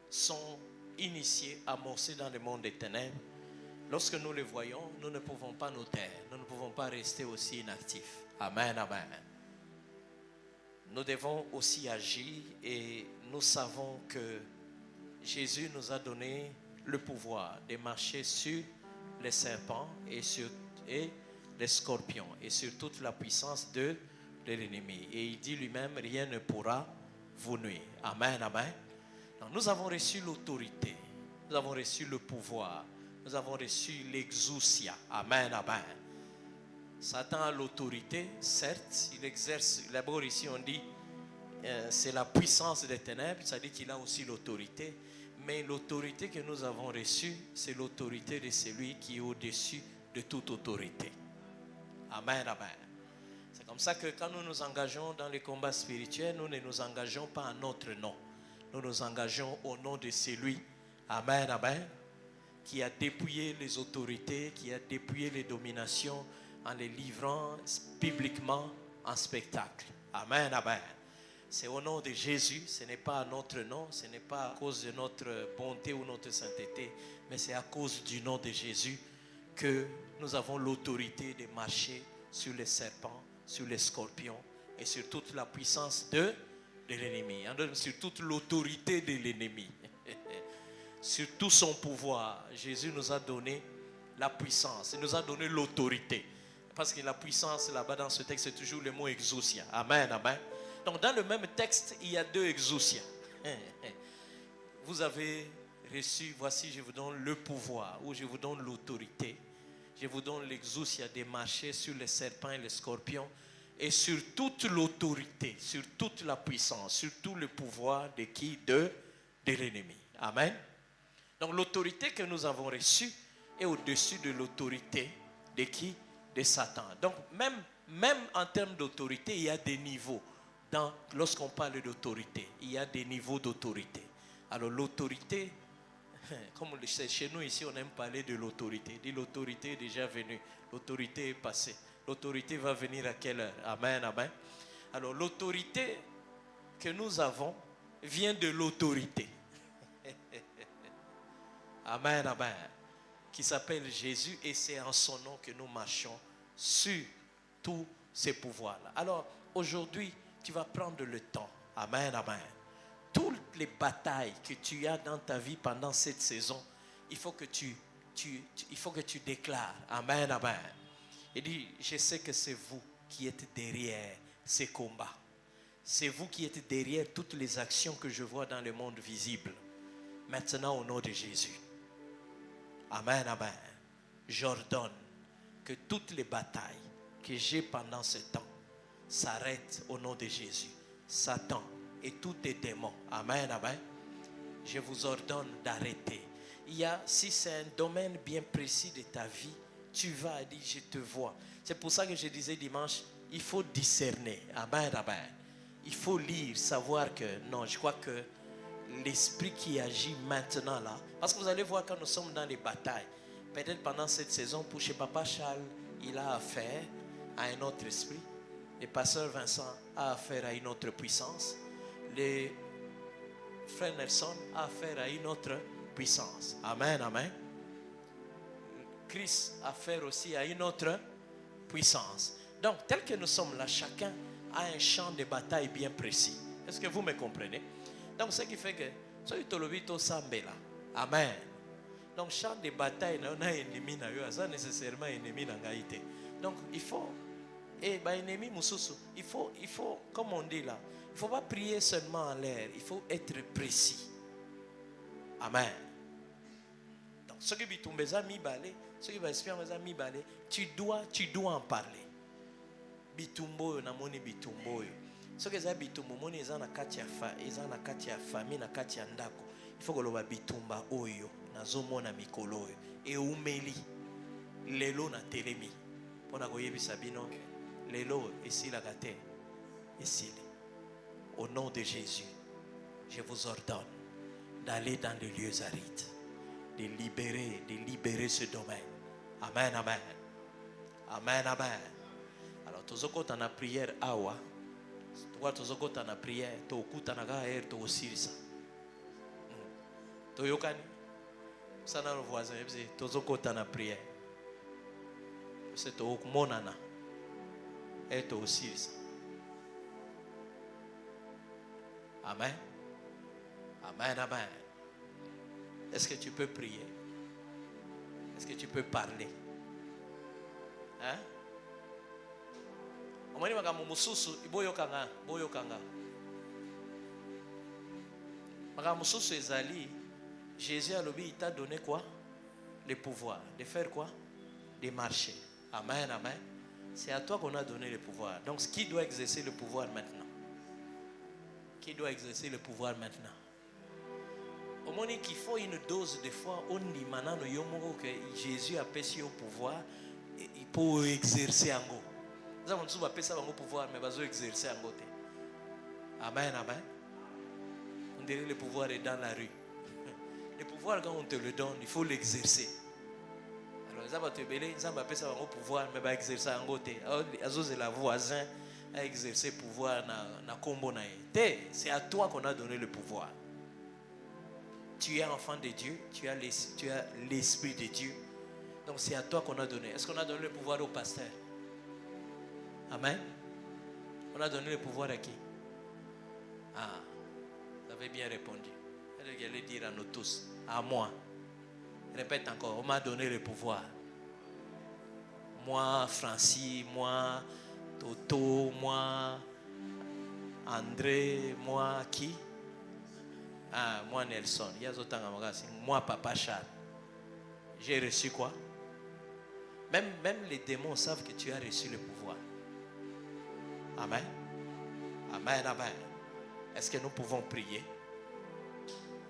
sont initiées, amorcées dans le monde des ténèbres, lorsque nous les voyons, nous ne pouvons pas nous taire. Nous ne pouvons pas rester aussi inactifs. Amen, amen. Nous devons aussi agir et nous savons que Jésus nous a donné le pouvoir de marcher sur les serpents et sur les scorpions et sur toute la puissance de l'ennemi. Et il dit lui-même, rien ne pourra vous nuire. Amen, amen. Donc, nous avons reçu l'autorité, nous avons reçu le pouvoir, nous avons reçu l'exousia. Amen, amen. Satan a l'autorité, certes, il exerce, d'abord ici on dit, c'est la puissance des ténèbres, ça dit qu'il a aussi l'autorité, mais l'autorité que nous avons reçue, c'est l'autorité de celui qui est au-dessus de toute autorité. Amen, amen. C'est comme ça que quand nous nous engageons dans les combats spirituels, nous ne nous engageons pas en notre nom. Nous nous engageons au nom de celui, amen, amen, qui a dépouillé les autorités, qui a dépouillé les dominations en les livrant bibliquement en spectacle. Amen, amen. C'est au nom de Jésus, ce n'est pas à notre nom, ce n'est pas à cause de notre bonté ou notre sainteté, mais c'est à cause du nom de Jésus que nous avons l'autorité de marcher sur les serpents, sur les scorpions et sur toute la puissance de l'ennemi, sur toute l'autorité de l'ennemi, sur tout son pouvoir. Jésus nous a donné la puissance, il nous a donné l'autorité. Parce que la puissance là-bas dans ce texte, c'est toujours le mot exousia. Amen, amen. Donc dans le même texte, il y a deux exousia. Vous avez reçu, voici je vous donne le pouvoir, ou je vous donne l'autorité. Je vous donne l'exousia de marcher sur les serpents et les scorpions et sur toute l'autorité, sur toute la puissance, sur tout le pouvoir de qui? De l'ennemi. Amen. Donc l'autorité que nous avons reçue est au-dessus de l'autorité de qui? De Satan. Donc même en termes d'autorité, il y a des niveaux. Lorsqu'on parle d'autorité, il y a des niveaux d'autorité. Alors l'autorité, comme chez nous ici, on aime parler de l'autorité. Dit l'autorité est déjà venue, l'autorité est passée. L'autorité va venir à quelle heure? Amen, amen. Alors l'autorité que nous avons vient de l'autorité. Amen, amen. Qui s'appelle Jésus et c'est en son nom que nous marchons sur tous ces pouvoirs-là. Alors aujourd'hui, tu vas prendre le temps. Amen, amen. Toutes les batailles que tu as dans ta vie pendant cette saison, il faut que tu déclares. Amen, amen. Il dit, je sais que c'est vous qui êtes derrière ces combats. C'est vous qui êtes derrière toutes les actions que je vois dans le monde visible. Maintenant, au nom de Jésus. Amen, amen. J'ordonne que toutes les batailles que j'ai pendant ce temps s'arrêtent au nom de Jésus. Satan et tous tes démons. Amen, amen. Je vous ordonne d'arrêter. Si c'est un domaine bien précis de ta vie, tu vas dire, je te vois. C'est pour ça que je disais dimanche, il faut discerner. Amen, amen. Il faut lire, savoir que, non, je crois que l'esprit qui agit maintenant là, Parce que vous allez voir quand nous sommes dans les batailles, peut-être pendant cette saison, pour chez Papa Charles, il a affaire à un autre esprit. Le pasteur Vincent a affaire à une autre puissance. Le frère Nelson a affaire à une autre puissance. Amen, amen. Chris a affaire aussi à une autre puissance. Donc, tel que nous sommes là, chacun a un champ de bataille bien précis. Est-ce que vous me comprenez? Donc, ce qui fait que, soyez tolobito sambela. Amen. Donc, champ de bataille, on a un ennemi, ça nécessairement un ennemi dans Gaïté. Donc, il faut, et ben, ennemi Moussousou, il faut, comme on dit là, il ne faut pas prier seulement en l'air, il faut être précis. Amen. Donc, ce qui bitumbeza mi balé, ce qui va espérer mi balé, tu dois en parler. Bitumbo na moni bitumbo. Ce que ça bitumbo moni eza na kati ya famille na kati ya ndako. Il faut que lo ba bitumba oyo na zomona mikolo oyo e umeli lelo na telemi. Pona koyebisa bino lelo esila kate esili. Au nom de Jésus, je vous ordonne d'aller dans les lieux arides, de libérer ce domaine. Amen, amen. Amen, amen. Alors, tozokota na prière awa. Toi tozokota na prière, tokuta na gaer to osirisa. Toyokani. Sana no voisin, ebze tozokota na prière. C'est to monana. Et to osirisa. Amen. Amen, amen. Est-ce que tu peux prier? Est-ce que tu peux parler? Hein? Omani makambo mususu iboyokanga, boyokanga. Makambo mususu ezali, Jésus a lobi, il t'a donné quoi? Le pouvoir. De faire quoi? De marcher. Amen, amen. C'est à toi qu'on a donné le pouvoir. Donc, qui doit exercer le pouvoir maintenant? Qui doit exercer le pouvoir maintenant? Au moment qu'il faut une dose de foi, on dit maintenant que Jésus a passé au pouvoir, il peut exercer en gros. Nous avons tous passé au pouvoir, mais il va exercer en côté. Amen, amen. On dirait que le pouvoir est dans la rue. Le pouvoir, quand on te le donne, il faut l'exercer. Alors, les gens te belé, ils ont passé au pouvoir, mais il va exercer en côté. Alors, la voisin a exercé le pouvoir dans le combo. C'est à toi qu'on a donné le pouvoir. Tu es enfant de Dieu, tu as l'esprit de Dieu. Donc c'est à toi qu'on a donné. Est-ce qu'on a donné le pouvoir au pasteur? Amen. On a donné le pouvoir à qui? Ah, vous avez bien répondu. Je vais dire à nous tous, à moi. Répète encore, on m'a donné le pouvoir. Moi, Francis, moi, Toto, moi, André, moi, qui? Ah, moi Nelson, moi Papa Charles. J'ai reçu quoi? Même les démons savent que tu as reçu le pouvoir. Amen. Amen, amen. Est-ce que nous pouvons prier?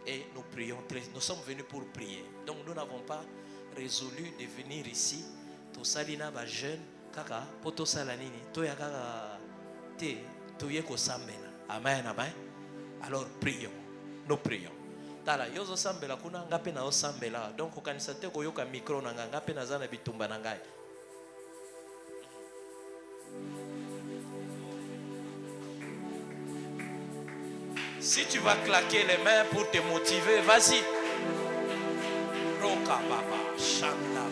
Et nous prions, nous sommes venus pour prier. Donc nous n'avons pas résolu de venir ici. Tout salina ba jeune kaka poto salanini. To ya kaka te to yeko sambela. Amen, amen. Alors prions. Nous prions. Tala yozo sambela kuna ngape na osambela. Donc okanisa te koyoka micro na ngape na zana bitumba na ngai. Si tu vas claquer les mains pour te motiver, vas-y. Roka baba shanda.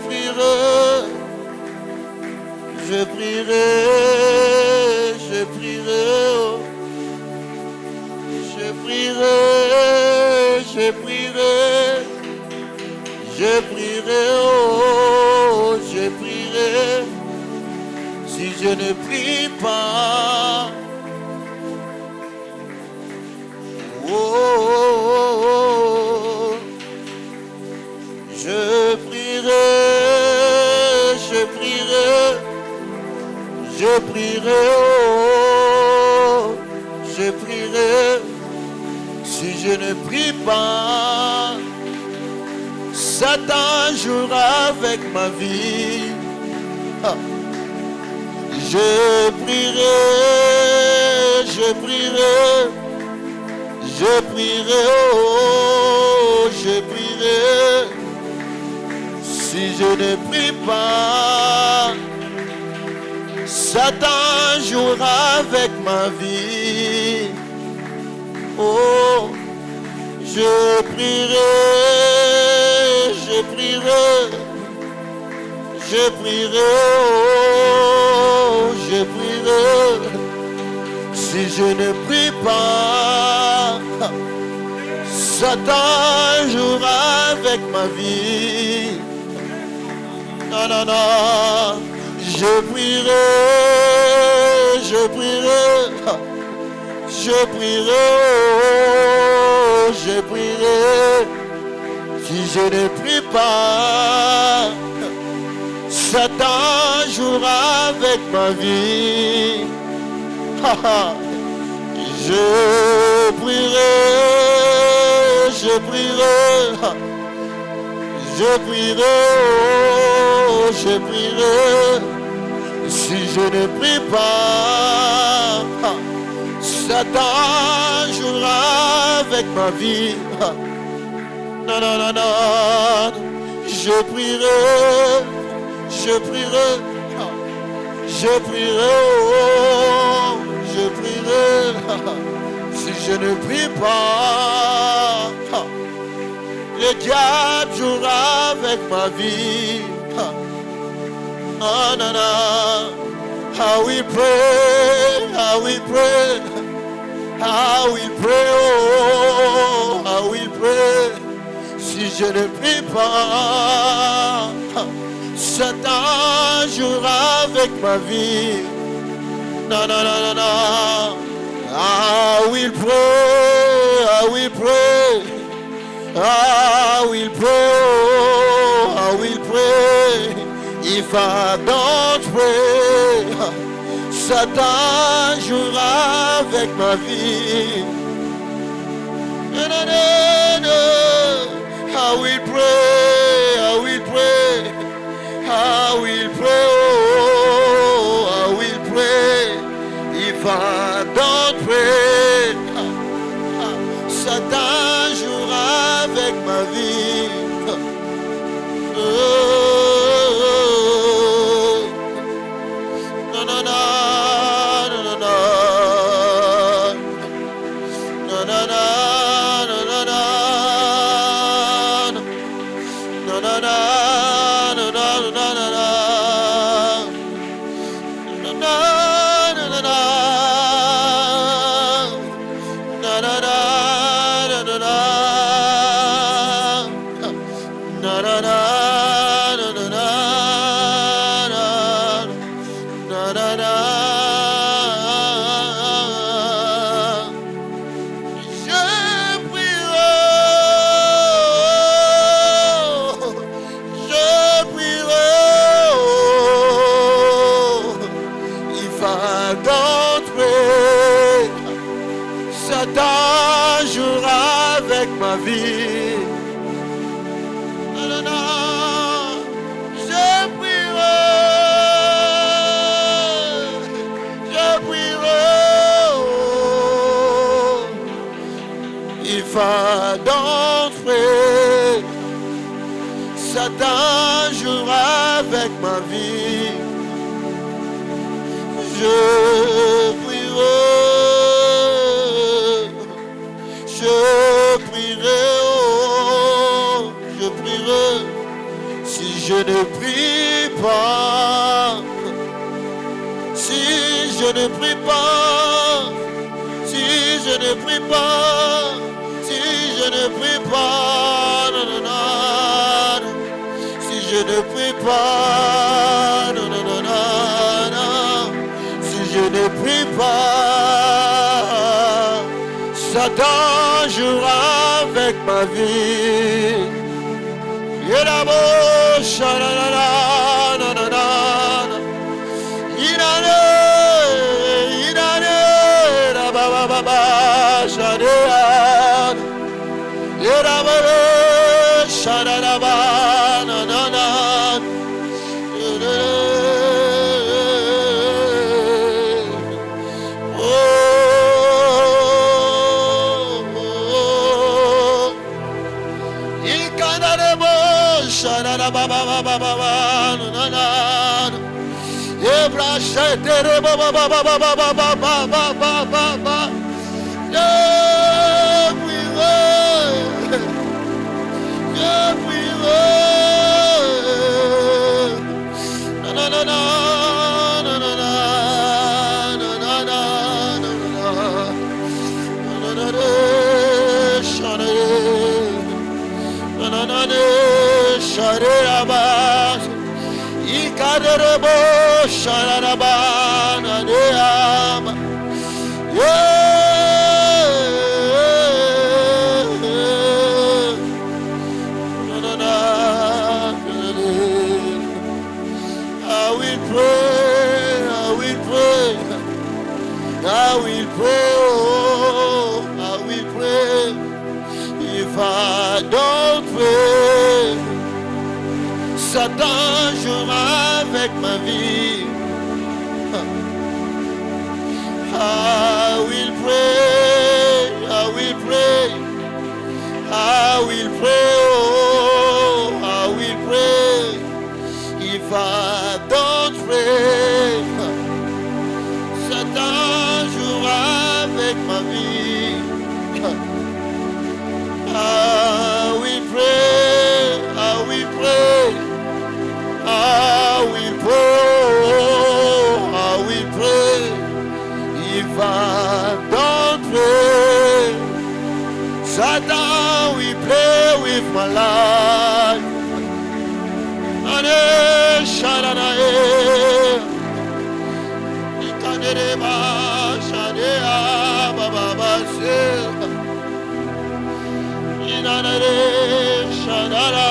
prierai, je prierai, je prierai, oh. Je prierai, je prierai, je prierai, oh, je prierai. Si je ne prie pas, oh, oh, oh, je prierai, je prierai, je prierai, oh, je prierai. Si je ne prie pas, Satan jouera avec ma vie. Ah. Je prierai, je prierai, je prierai, oh, je prierai. Si je ne prie pas, Satan jouera avec ma vie. Oh, je prierai, je prierai, je prierai, oh, je prierai. Si je ne prie pas, Satan jouera avec ma vie. Non, non, non, je prierai, je prierai. Je prierai, oh, je prierai. Si je ne prie pas, Satan jouera avec ma vie. Je prierai, je prierai, je prierai, oh, je prierai. Si je ne prie pas, Satan jouera avec ma vie. Non, non, non, non. Je prierai, je prierai, je prierai, oh, je prierai. Si je ne prie pas, le diable jouera avec ma vie. Oh, non, non. I will pray, I will pray. I will pray, oh, I will pray. Si je ne prie pas, Satan jouera avec ma vie. Non, non, non, non, non. I will pray, I will pray. I will pray, oh, I will pray. If I don't pray, Satan jouera avec ma vie. No, no, no, no. I will pray, I will pray, I will pray, oh, I will pray. If I don't pray, Satan jouera avec ma vie. Oh, no, no, no. Satan jouera avec ma vie. Non, non, non. Je prierai, je prierai. Oh. If I don't pray, Satan jouera avec ma vie. Je prierai. Je prierai, oh, je prierai. Si je ne prie pas, si je ne prie pas, si je ne prie pas, si je ne prie pas, non, non, non, si je ne prie pas, non, non, non, non, si je ne prie pas, Satan jouera avec ma vie. Et la bouche, la la la, la la la, inane, la ba ba ba ba, shadea, et la bouche, la la ba, na na na, ba ba ba ba ba ba na na ebrashete re ba ba ba ba ba ba ba ba ba ba ba ba na na na na na na na na na na na shane na na na Sharabas, Ikaderebo, Sharabana, Deam, I will pray, I will pray, I will pray, oh, I will pray. If I don't pray, Satan jouera avec ma vie. I will pray, I will pray, I will pray, oh, I will pray. If I don't pray, Satan jouera avec ma vie. I will pray, I will pray, I will pray, I will pray. If I don't pray, Satan will play with my life. Ane sharanae, ikanereba shanea baba se. Inanare shanara.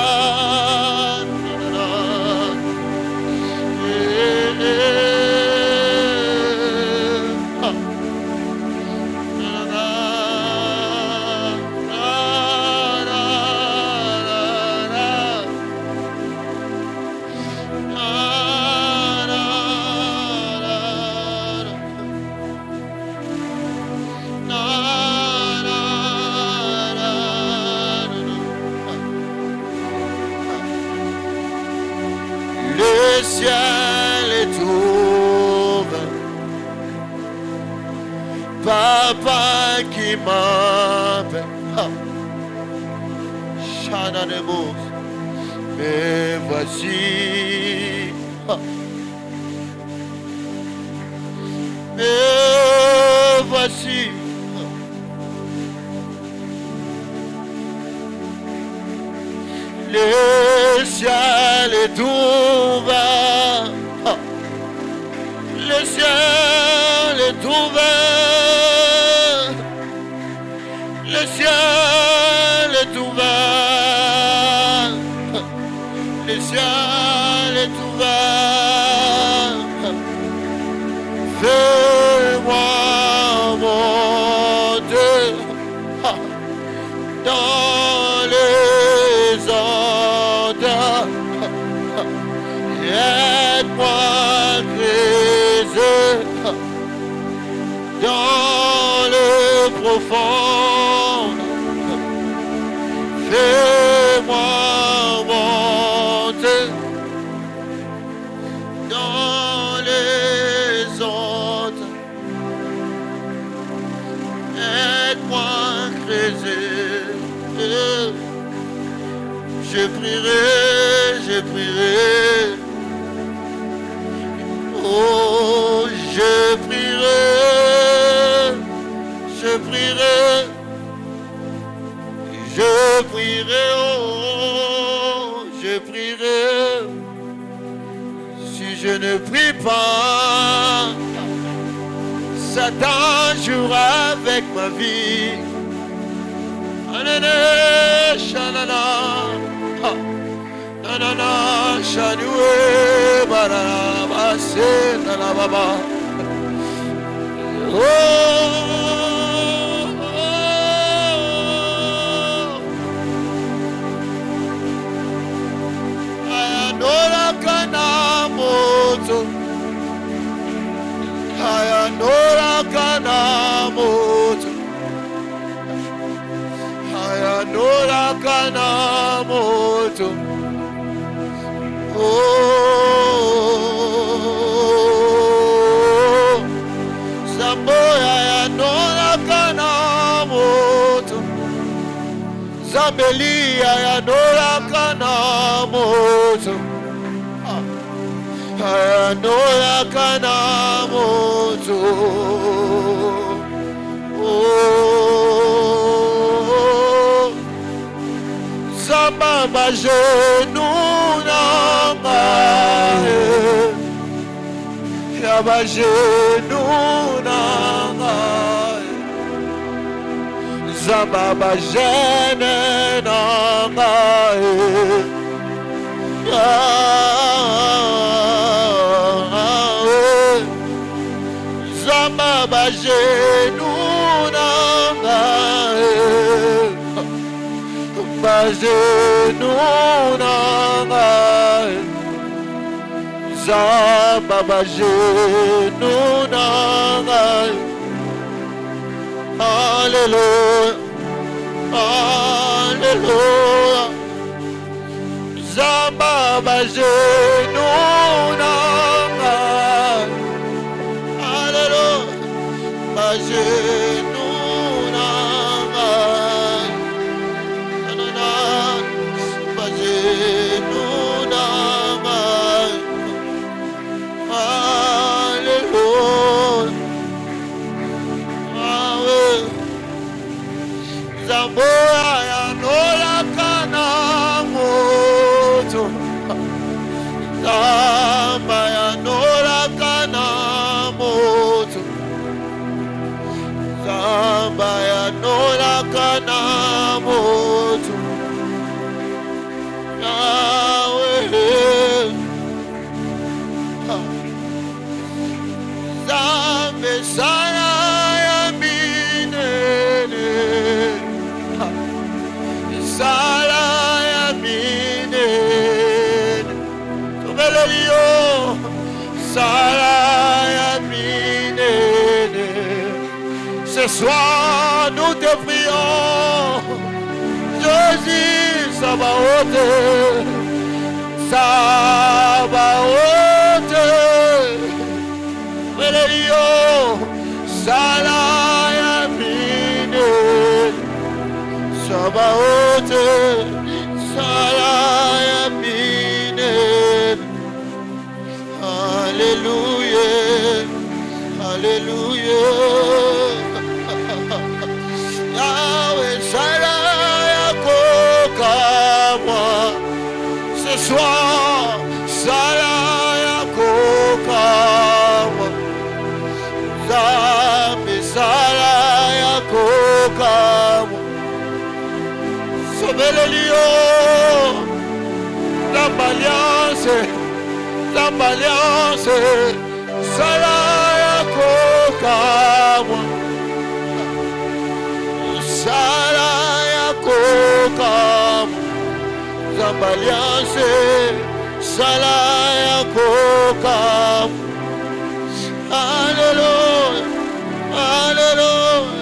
Le ciel est ouvert, Papa qui m'appelle, Chana de Mousse, mais voici, mais voici, le ciel est ouvert, le ciel est ouvert, le ciel est ouvert, le ciel est ouvert. Fais-moi monter dans les ondes, aide-moi creuser dans le profond. Fais-moi monter dans les ondes, aide-moi creuser. Je prierai, je je prierai. Oh, je prierai. Je prierai. Je prierai. Oh, je prierai. Si je ne prie pas, Satan jouera avec ma vie. Anana, shanana, nanana, shanoué, barana, basse, nanababa. Oh, ayanora kana moto, ayanora kana moto. Ayanora kana moto. Oh, Zamboya ayanora kana moto. Zambeli ayanora kana moto. Ayanora kana moto. Oh, Zamba bagenou nanga, ya bagenou nanga, Zamba bagene nanga, Zamba bagenou nanga. Bagenou nanga, Zamba bagenou nanga. Alléluia, Alléluia. Zamba bagenou nanga. Alléluia, bagenou nanga. Zamboya ayanora kana moto. Zamba ayanora kana moto. Zamba ayanora kana moto. Yahweh, Zambe sana yaminene, sala yaminene, tobelelio, sala yaminene. Ce soir nous te prions, Jésus Sabaoth, Sabaoth, Belelio, Salaya Mine, Sabaoth, Salaya Mine. Alléluia, Alléluia. Yahweh, Salaya Kokamwa. Ce soir, Salaya Kokamwa. Zambe Salaya Kokamwa. Sobelelio, l'alliance, Salaya Kokamwa. Salaya Kokamwa. Zambalianse, Salaya Kokamwa. Alléluia, Alléluia.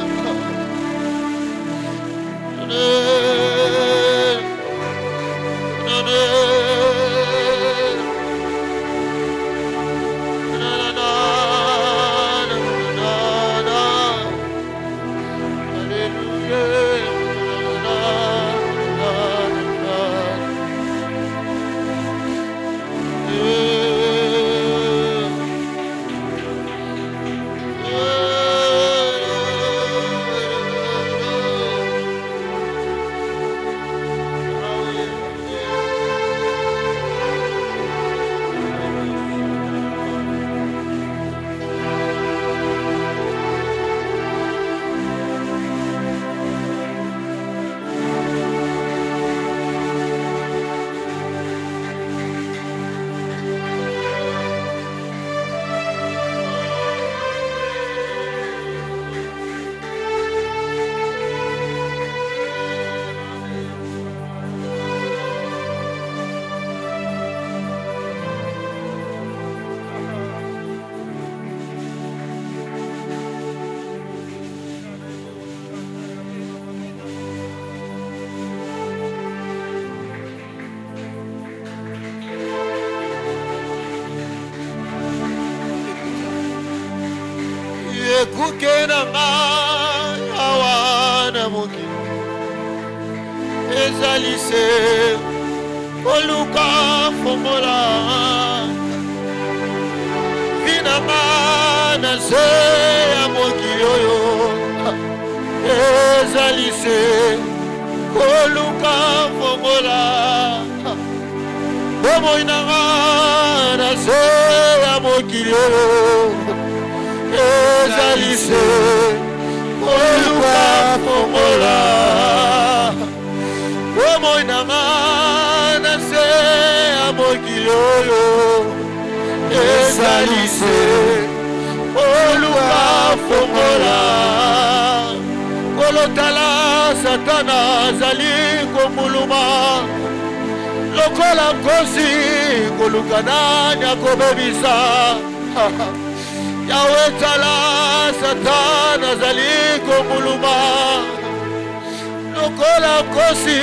ekuke na ngai awa na mokili ezali se koluka fongola vina ngai na se ya mokili oyo ezali se koluka fongola bomoi na ngai na se ya mokili oyo ezali se koluka fongola bomoi na ngai na se ya mokili oyo ezali se koluka fongola kolotala satana azali komuluma lokola nkosi koluka nani akobebisa yawe tala satana azali komuluma lokola nkosi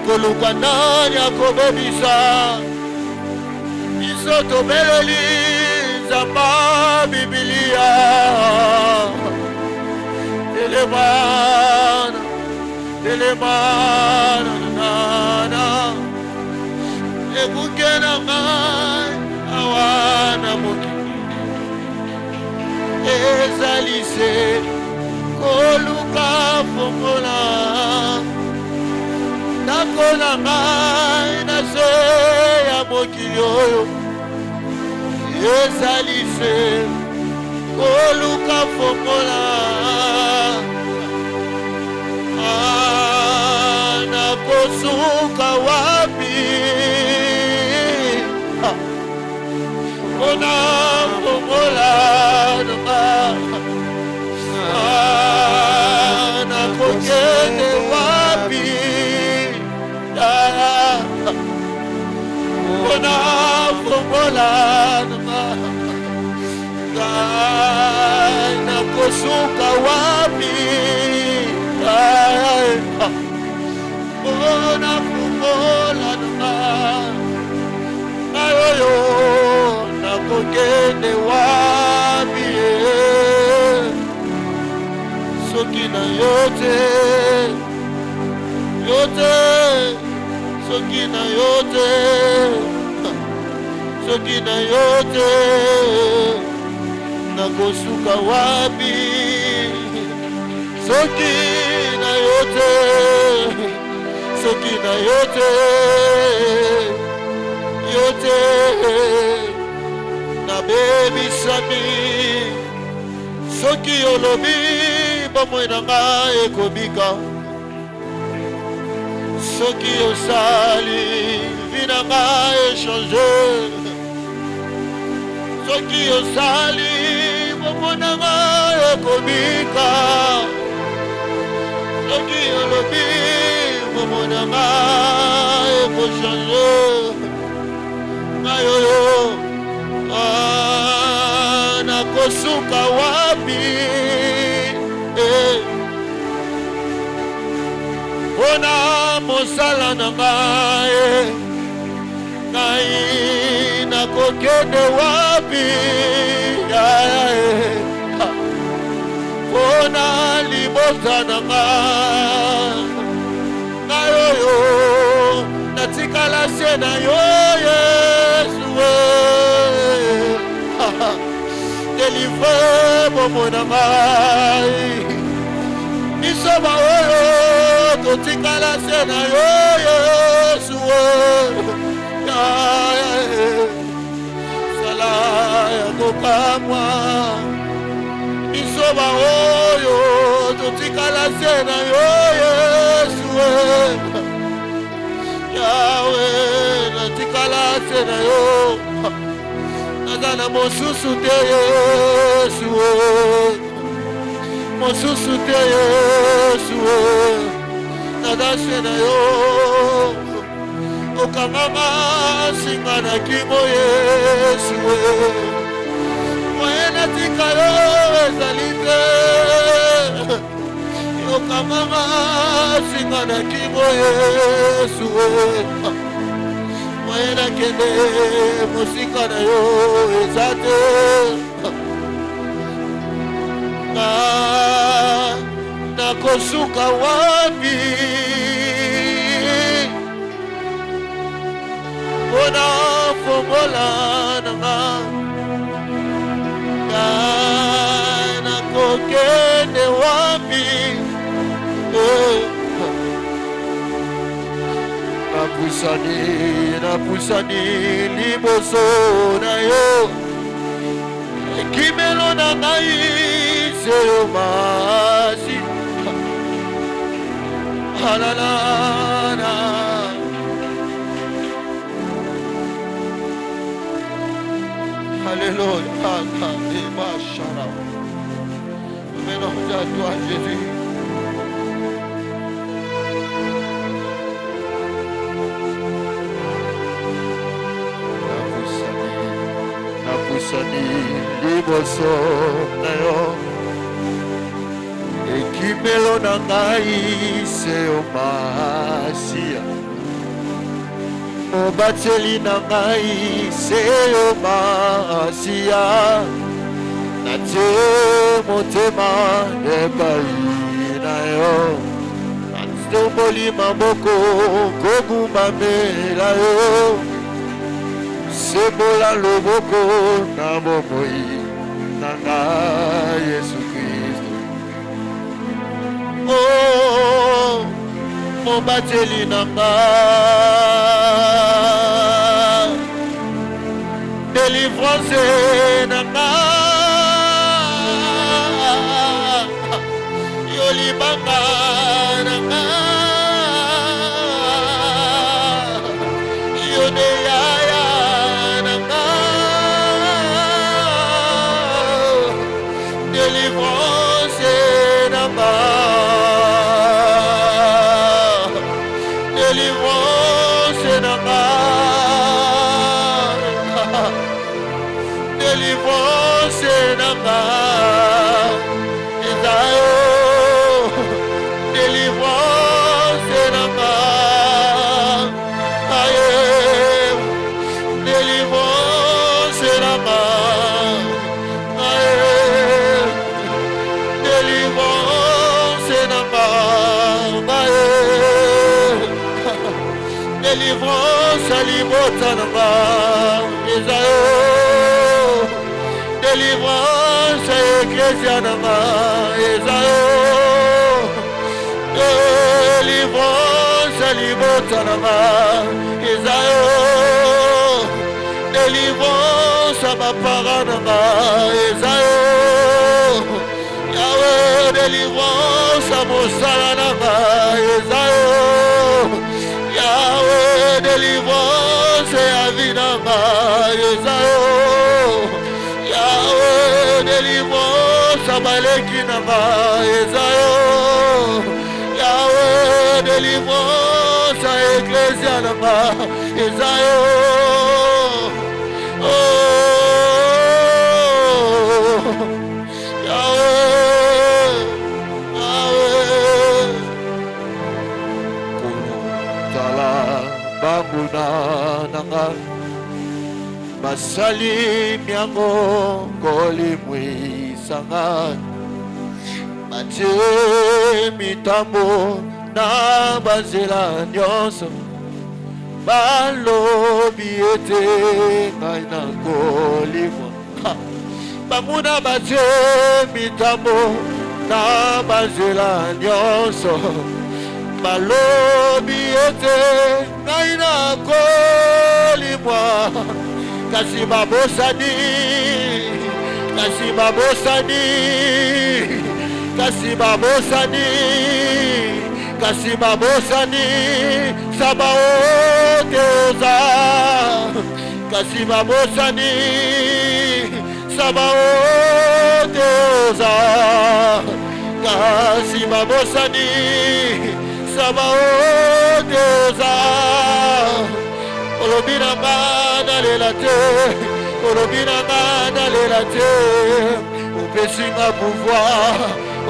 koluka nani akobebisa biso tobeleli nzamba bibilia telemana telemana nana ekuke na ngai awa na mokili ezali se koluka fongola ndako na ngai na se ya mokili oyo ezali se koluka fongola nakosuka wapi mpona fongola nakokende wapi mpona fongola nakosuka wapi mpona fongola nayoyo nakokende wapi soki na yo te soki na yo te soki na yo te nakosuka wapi soki na yo te soki na yo te nabebisami soki olobi bomoi na ngai ekobika soki osali vi na ngai echange soki osali bomoi na ngai ekobika soki olobi bomoi na ngai ekochange ngai oyo nakosuka wapi mpona mosala na ngai ngai nakokende wapi mpona libota na ngai oyo natikala se na yo Yesu délivre bomoi na ngai biso baoyo totikala se na yo Yesu sala ya kokamwa biso baoyo totikala se na yo Yesu yawe natikala se na yo nazana mosusu te Yesu mosusu te Yesu nadase na yo okanganga singa na kimo Yesu moye natika yo ezali te okanganga singa na kimo Yesu moye nakende mosika na yo eza te nakosuka wapi mpona fongola nanga nakokende wapi napusani liboso na yo ekimelo na ngai seyo masi halalana Alléluia. Maintenant, à toi, Jésus. Napusani liboso na yo ekimelo na ngai seyo masia mobateli na ngai seyo masia natie motema epai na yo natomboli maboko kogumamela yo sebola loboko na bomoi na ngai Yesu Kristo oh mobateli na ngai délivrance na ngai yo libanga na ngai yo de yaya na ngai délivrance na ngai délivrance na ngai délivrance na ngai Isaïe délivrance na ngai aye délivrance na ngai aye délivrance na ngai aye délivrance alibota na ngai Isaïe délivrance ecclesia na ngai Isaïe délivrance alibota na ngai Isaïe délivrance abapara na ngai Isaïe Yahweh délivrance abosala na ngai Isaïe Yahweh délivrance avi na ngai Isaïe Yahweh délivrance abaleki na ngai Isaïe Yahweh délivrance ecclesia na ngai Isaïe oh Yahweh Yahweh kulutala bambuna na ngai basali miango kolimwisanga batie mitambo na banzela nyonso balobi ete ngai nakolimwa bamuna batie mitambo na banzela nyonso balobi ete ngai nakolimwa kasi babosani kasi babosani kasi babosani kasi babosani sabaote oza kasi babosani sabaote oza kasi babosani sabaote oza olobi na nga nalela te olobi na nga nalela te opesi nga pouvoir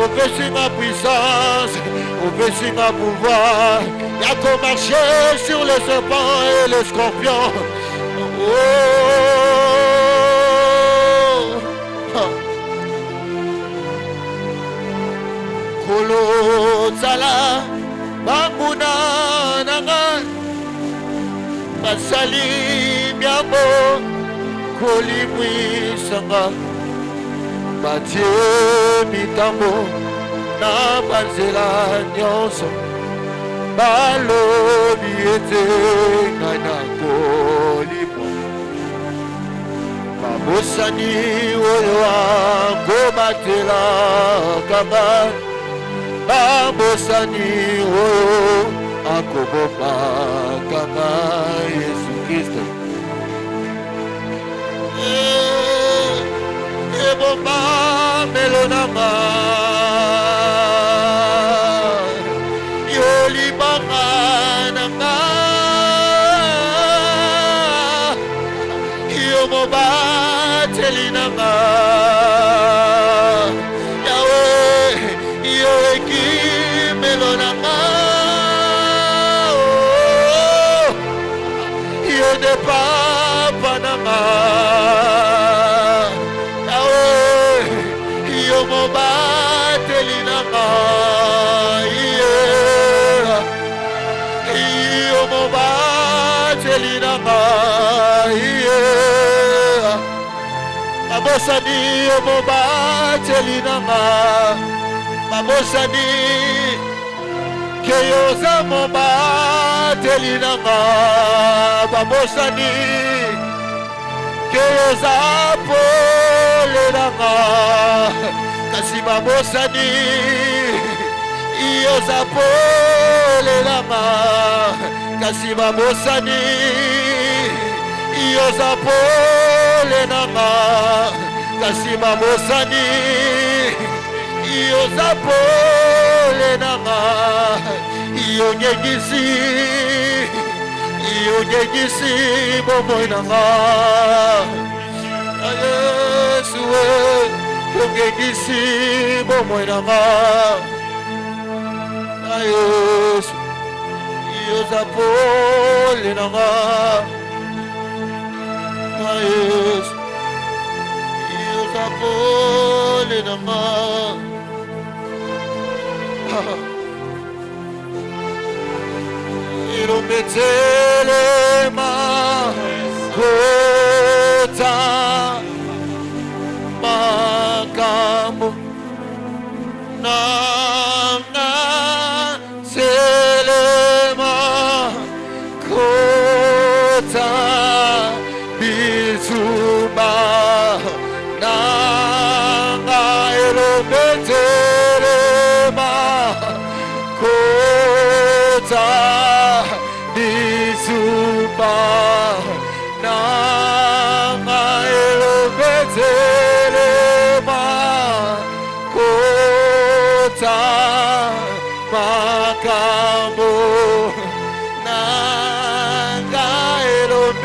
opesi nga puissance opesi nga pouvoir ya komarcher sur les serpents et les scorpions oh. kala banguna nanga basalim yabo kolimwisanga batie mitambo na banzela nyonso balobi ete ngai nakolimwa babosani oyo akobatela kanga babosani oyo akobomaka ngai Yesu Kristo ebomba melo na ngai yolibanga na ngai yomobateli na ngai Yawe yoeki melo na ngai yode papa na ngai Yawe yomobateli na ngai yomobateli na ngai babosani yomobateli na ngai babosani keyoza mobateli na ngai babosani keyoza pole na ngai kasi babosani iyoza pole na ngai kasi babosani iyoza pole na ngai kasi babosani iyoza pole na ngai iyonyegisi bomoi na ngai Yesu yonyegisi bomoi na ngai Yesu iyoza pole na ngai Yesu iyoza pole na ngai irometelema kota makambo nanga selema kota bizuba nanga irometelema kota bizuba nanga irometelema kota makambo nanga irometelema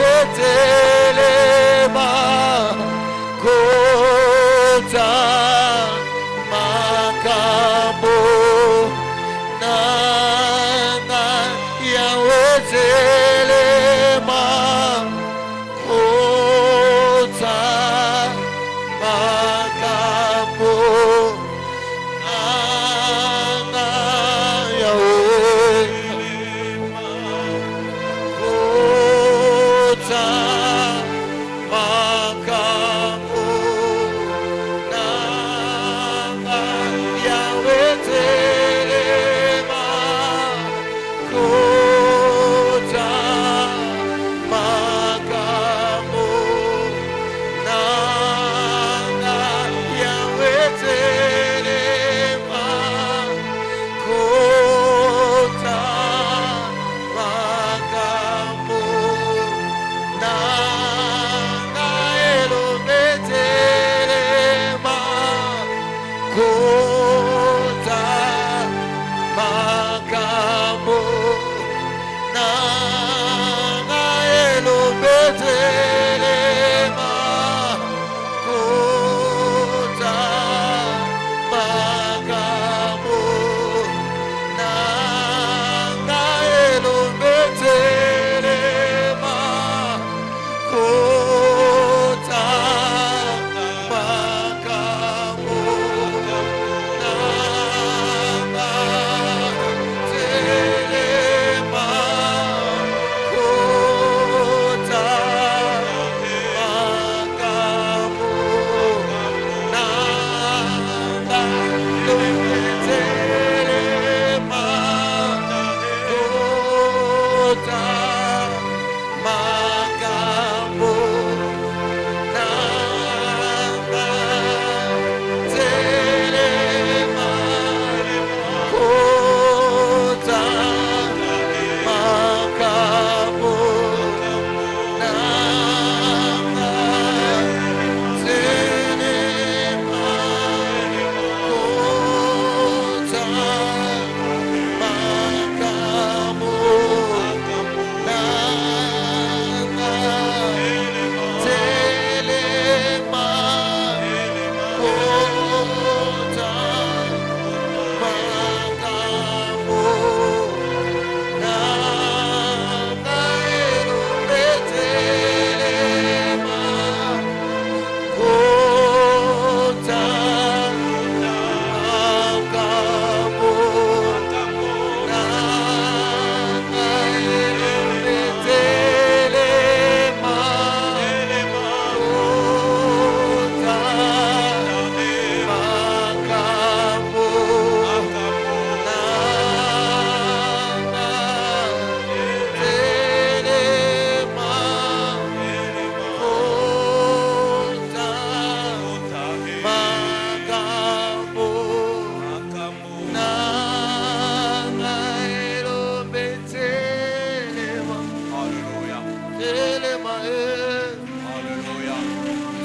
Alléluia.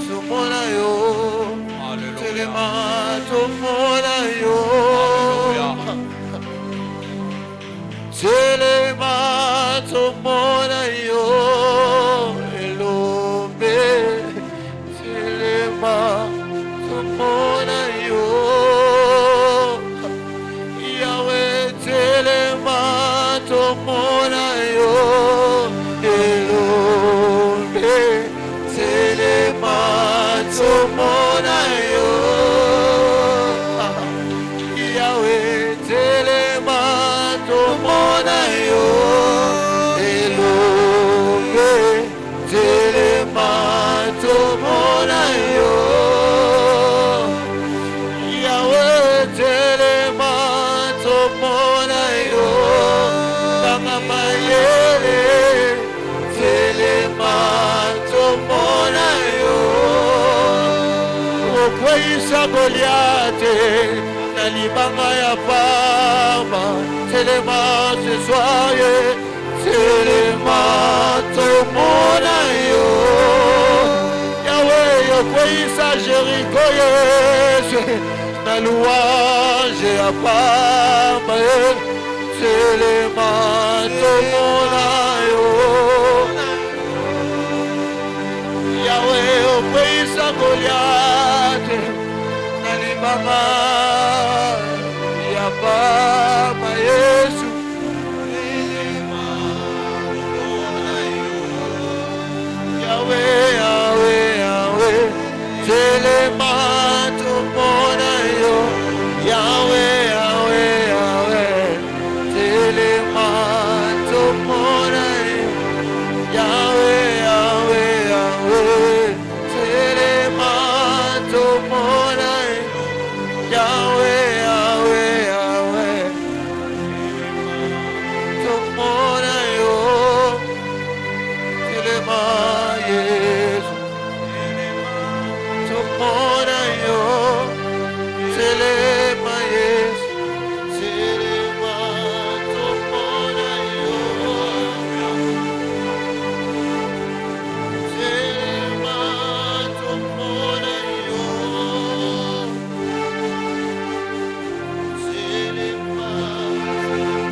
Tomona yo. Alléluia. Telema tomona yo. Alléluia. Telema tomona yo. Elombe. Telema tomona yo. Yahweh telema tomona yo. Elombe. Telema tomona yo. Yahweh telema tomona yo. Elombe. Telema tomona yo. Yahweh telema tomona yo. Kama mayele telema tomona yo. Okweyisa Goliate na libanga ya pamba. Telema ce soir ye. Telema tomona yo. Yahweh okweyisa Jericho Yesu na louange ya pamba ye. Telema tomona yo. Yahweh okweyisa Goliate na libanga ya pamba Yesu. Yahweh, Yahweh, Yahweh, telema tomona yo. Yahweh, Yahweh, Yahweh, telema tomona yo. Yahweh, Yahweh, Yahweh, telema tomona yo. Yahweh, Yahweh, Yahweh, tomona yo. Telema Yesu, tomona yo. Telema Yesu, telema tomona yo. Telema tomona yo. Telema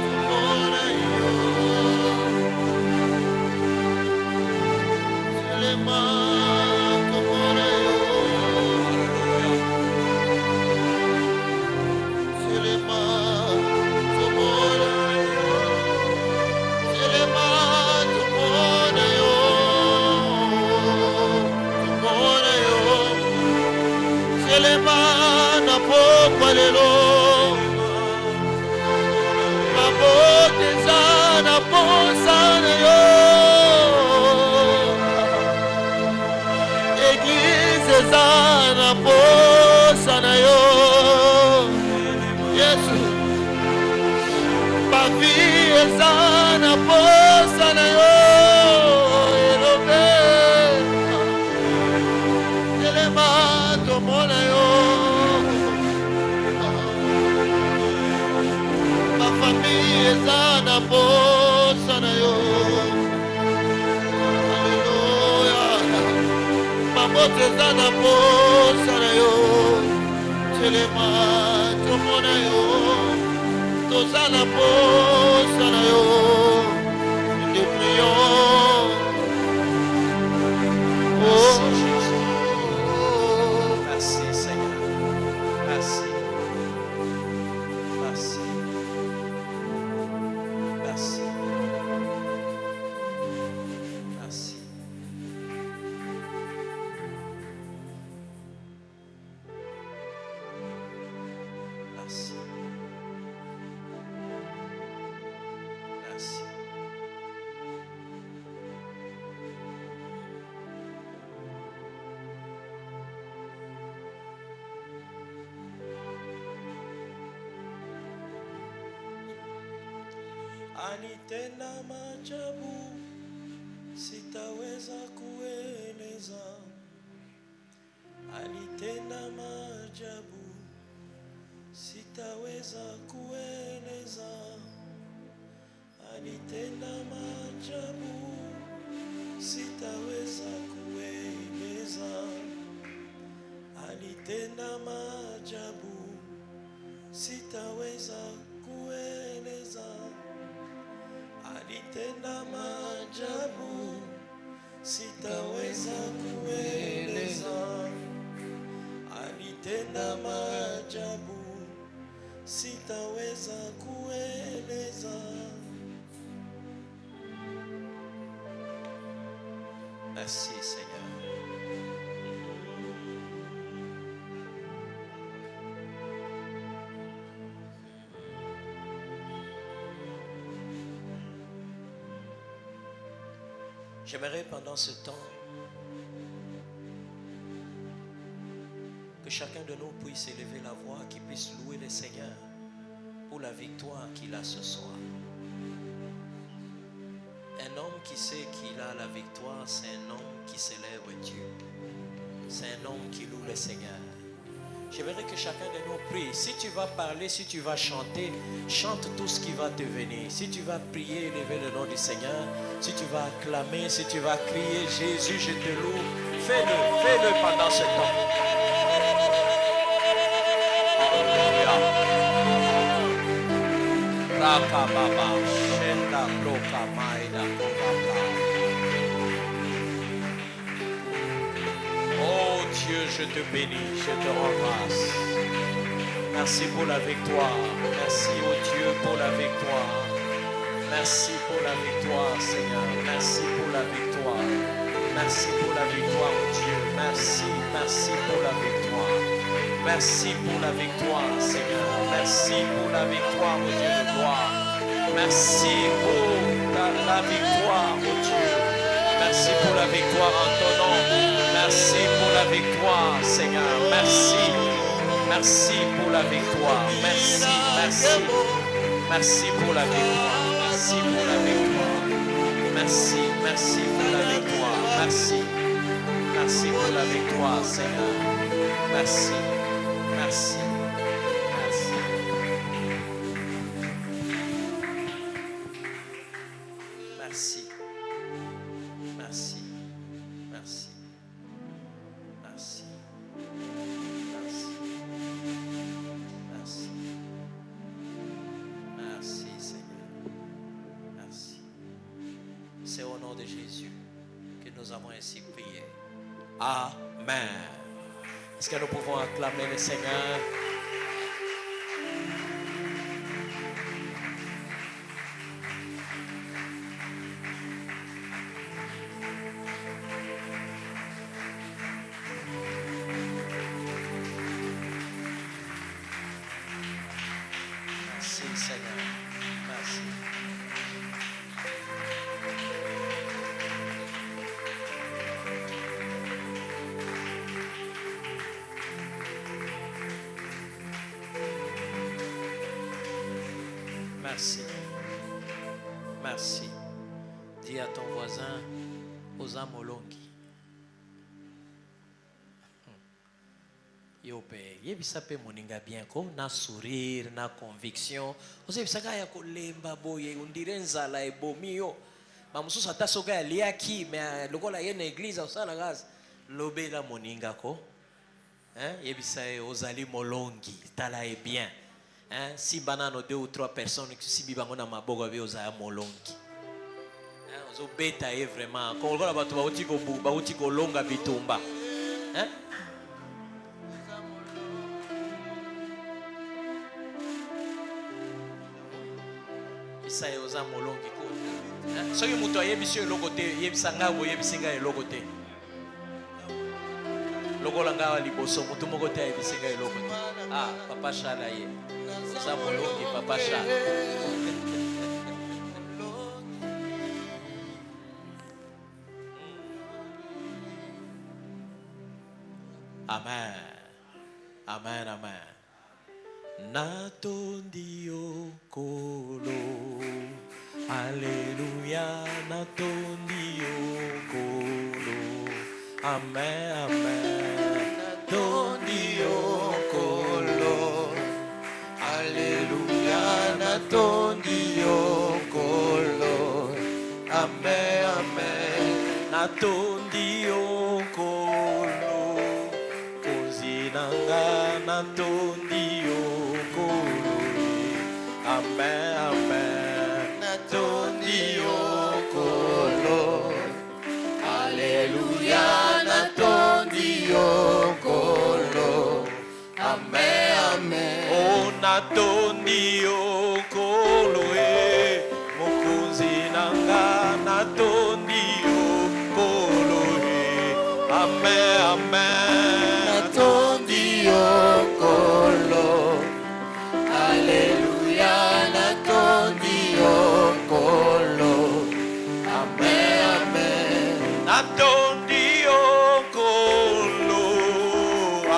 tomona yo. Telema tomona yo. Telema tomona yo. Telema tomona yo. Tomona yo. Telema na pokwa lelo. Maboteza na posa na yo. Église zana posa na yo. Yesu. Ma vie zana posa na yo. Elobe. Telema tomona yo. Ma famille zana posa na yo. Alléluia. Mabote zana posa na yo. Telema tomona yo. Tozana posa na yo. Nous prions. Oh Jésus. Merci Seigneur. Merci. Merci. Merci. Merci. Merci. Merci. Anitenda maajabu sitaweza kueleza. Anitenda maajabu sitaweza kueleza. Anitenda maajabu sitaweza Alitenda maajabu sitaweza kueleza. Alitenda maajabu sitaweza kueleza. Alitenda maajabu sitaweza kueleza. Merci Seigneur. J'aimerais pendant ce temps que chacun de nous puisse élever la voix, qu'il puisse louer le Seigneur pour la victoire qu'il a ce soir. Un homme qui sait qu'il a la victoire, c'est un homme qui célèbre Dieu. C'est un homme qui loue le Seigneur. J'aimerais que chacun de nous prie. Si tu vas parler, si tu vas chanter, chante tout ce qui va te venir. Si tu vas prier, élever le nom du Seigneur. Si tu vas acclamer, si tu vas crier, Jésus, je te loue. Fais-le pendant ce temps. Oh Dieu, je te bénis, je te rends grâce. Merci pour la victoire. Merci, oh Dieu, pour la victoire. Merci pour la victoire, Seigneur. Merci pour la victoire. Merci pour la victoire, oh Dieu. Merci pour la victoire. Merci pour la victoire, Seigneur. Merci pour la victoire, oh Dieu de gloire. Merci pour la victoire, oh Dieu. Merci pour la victoire en ton nom. Merci pour la victoire, Seigneur. Merci. Merci pour la victoire. Merci. Merci pour la victoire. Merci pour la victoire. Merci pour la victoire. Merci pour la victoire, Seigneur. Merci. C'est au nom de Jésus que nous avons ainsi prié. Amen. Est-ce que nous pouvons acclamer le Seigneur? Merci Seigneur. Merci. Merci. Dis à ton voisin, oza molongi. Yope, yebisa pe moninga bien ko na sourire, na conviction. Ose bisaka ya kolemba boye, ondire nzala ebomi yo. Ba mususu ata soka ya liaki, mais lokola ye na église osala grâce. Lobela moninga ko. Yebisa ozali molongi, tala e bien. Si banano 2 ou 3 personnes qui si bibango na mabogo be oza molongi. Ozo beta e vraiment. Ko lokola bato ba uti ko bu, ba uti ko longa bitumba. Isa oza molongi ko. Soki muto ayebisi eloko te, yebisa nga bo yebisi nga eloko te. Lokola nga liboso muto moko te ayebisi nga eloko te. Papa Shala ye. Oza molongi Papa Shala. Amen. Natondi okolo. Alléluia, natondi okolo. Amen. Natondi okolo. Alléluia, natondi okolo. Amen. Natondi okolo. Kozi nanga natondi okolo. Amen, amen. Natondi okolo. Alléluia, natondi okolo. Amen, amen. Oh, natondi okolo, mokonzi nanga natondi okolo, amen, amen. Natondi okolo. Alléluia, natondi okolo. Amen, amen. Natondi okolo.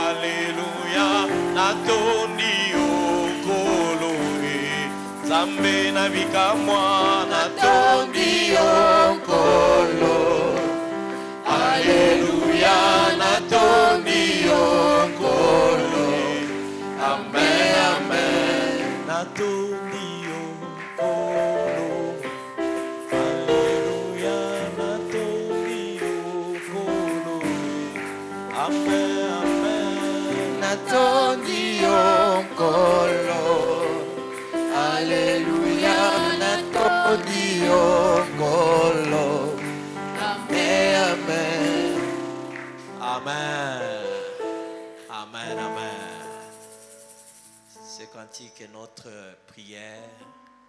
Alléluia, natondi okolo. Zambe na bikamwa natondi okolo. Alléluia, natondi okolo. Amen, amen. Natondi okolo. Alléluia, natondi okolo. Amen, amen. Natondi okolo. Alléluia, natondi okolo. Amen, amen. Amen. Amen, amen. Ce cantique est notre prière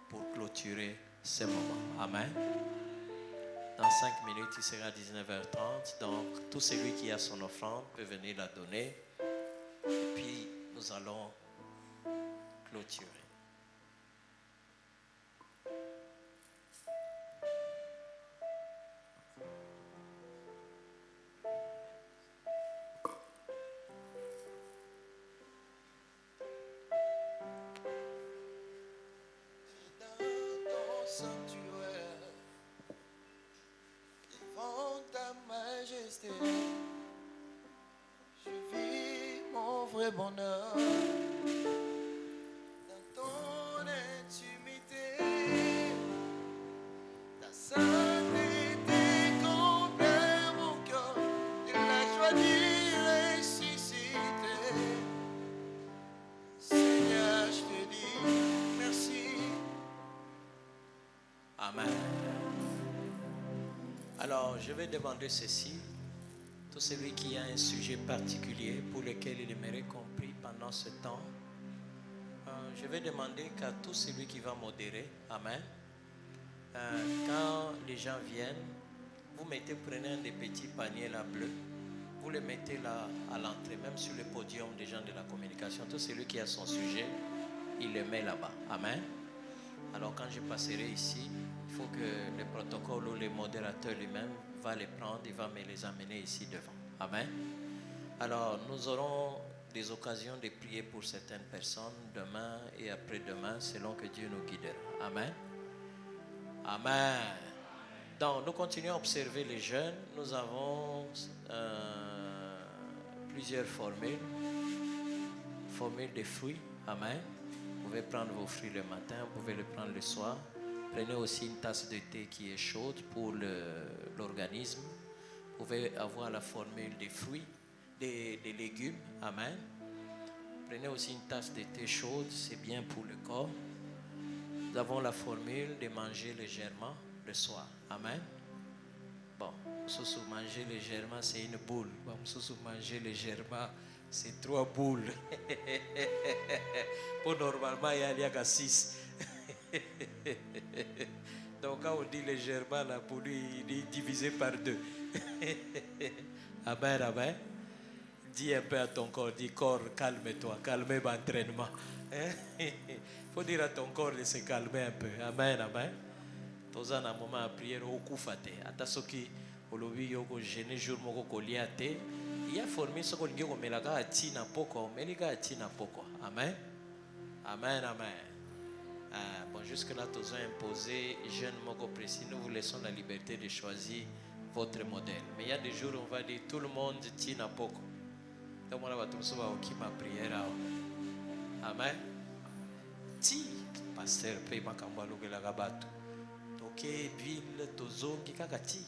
pour clôturer ce moment. Amen. Dans 5 minutes, il sera 19h30. Donc, tout celui qui a son offrande peut venir la donner. Et puis, nous allons clôturer. Sanctuaire, devant ta majesté, je vis mon vrai bonheur dans ton intimité. Ta sainteté comblait mon cœur et la joie d'y ressusciter. Seigneur, je te dis merci. Amen. Alors, je vais demander ceci. Tout celui qui a un sujet particulier pour lequel il aimerait qu'on prie pendant ce temps, je vais demander qu'à tout celui qui va modérer, amen, quand les gens viennent, vous prenez un des petits paniers là bleus, vous les mettez là à l'entrée, même sur le podium des gens de la communication. Tout celui qui a son sujet, il le met là-bas. Amen. Alors quand je passerai ici, il faut que le protocole ou le modérateur lui-même va les prendre, il va me les amener ici devant. Amen. Alors nous aurons des occasions de prier pour certaines personnes demain et après-demain, selon que Dieu nous guidera. Amen. Amen. Donc nous continuons à observer les jeunes. Nous avons plusieurs formules. Formule de fruits. Amen. Vous pouvez prendre vos fruits le matin, vous pouvez les prendre le soir. Prenez aussi une tasse de thé qui est chaude pour l'organisme. Vous pouvez avoir la formule des fruits, des légumes. Amen. Prenez aussi une tasse de thé chaude, c'est bien pour le corps. Nous avons la formule de manger légèrement le soir. Amen. Bon, si manger légèrement, c'est une boule. Bon, si manger légèrement, c'est 3 boules. Pour normalement, il y a 6. Donc, quand on dit légèrement, là, pour lui, il est divisé par 2. Amen, amen. Dis un peu à ton corps, dis corps, calme-toi, calme l'entraînement. Il faut dire à ton corps de se calmer un peu. Amen, amen. Tous un moment à prière au coup faté. Atasoki, au lobby, au gêné jour, mon coliaté. Il y a formé ce qu'on dit comme la gars tina poko, mais les gars tina poko. Amen. Amen, amen. Bon, jusque-là, tous ont imposé, jeune moko précis, nous vous laissons la liberté de choisir votre modèle. Mais il y a des jours où on va dire tout le monde tina poko. Donc, on va tout ça qui ma prière. Amen. Ti, pasteur, paye ma kambalo que la gabato. Toke, ville, tozongi, kakati.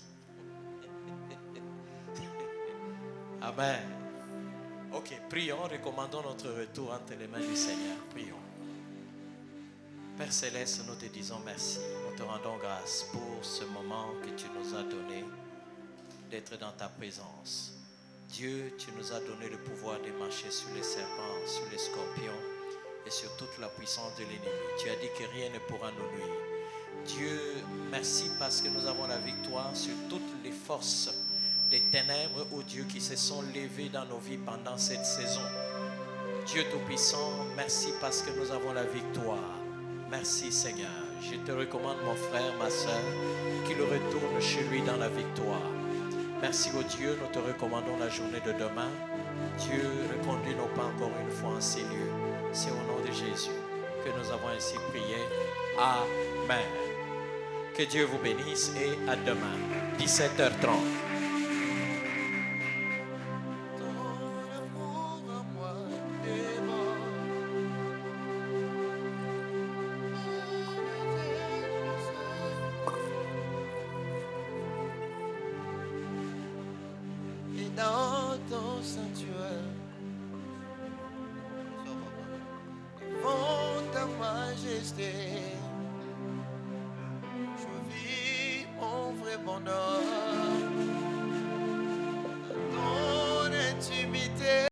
Amen. Ok, prions, recommandons notre retour entre les mains du Seigneur. Prions. Père Céleste, nous te disons merci. Nous te rendons grâce pour ce moment que tu nous as donné d'être dans ta présence. Dieu, tu nous as donné le pouvoir de marcher sur les serpents, sur les scorpions et sur toute la puissance de l'ennemi. Tu as dit que rien ne pourra nous nuire. Dieu, merci parce que nous avons la victoire sur toutes les forces des ténèbres, ô Dieu, qui se sont levées dans nos vies pendant cette saison. Dieu Tout-Puissant, merci parce que nous avons la victoire. Merci Seigneur. Je te recommande mon frère, ma soeur, qu'il retourne chez lui dans la victoire. Merci ô Dieu, nous te recommandons la journée de demain. Dieu, reconduis nos pas encore une fois en ces lieux. C'est au nom de Jésus que nous avons ainsi prié. Amen. Que Dieu vous bénisse et à demain, 17h30. Et dans ton sanctuaire, devant ta majesté,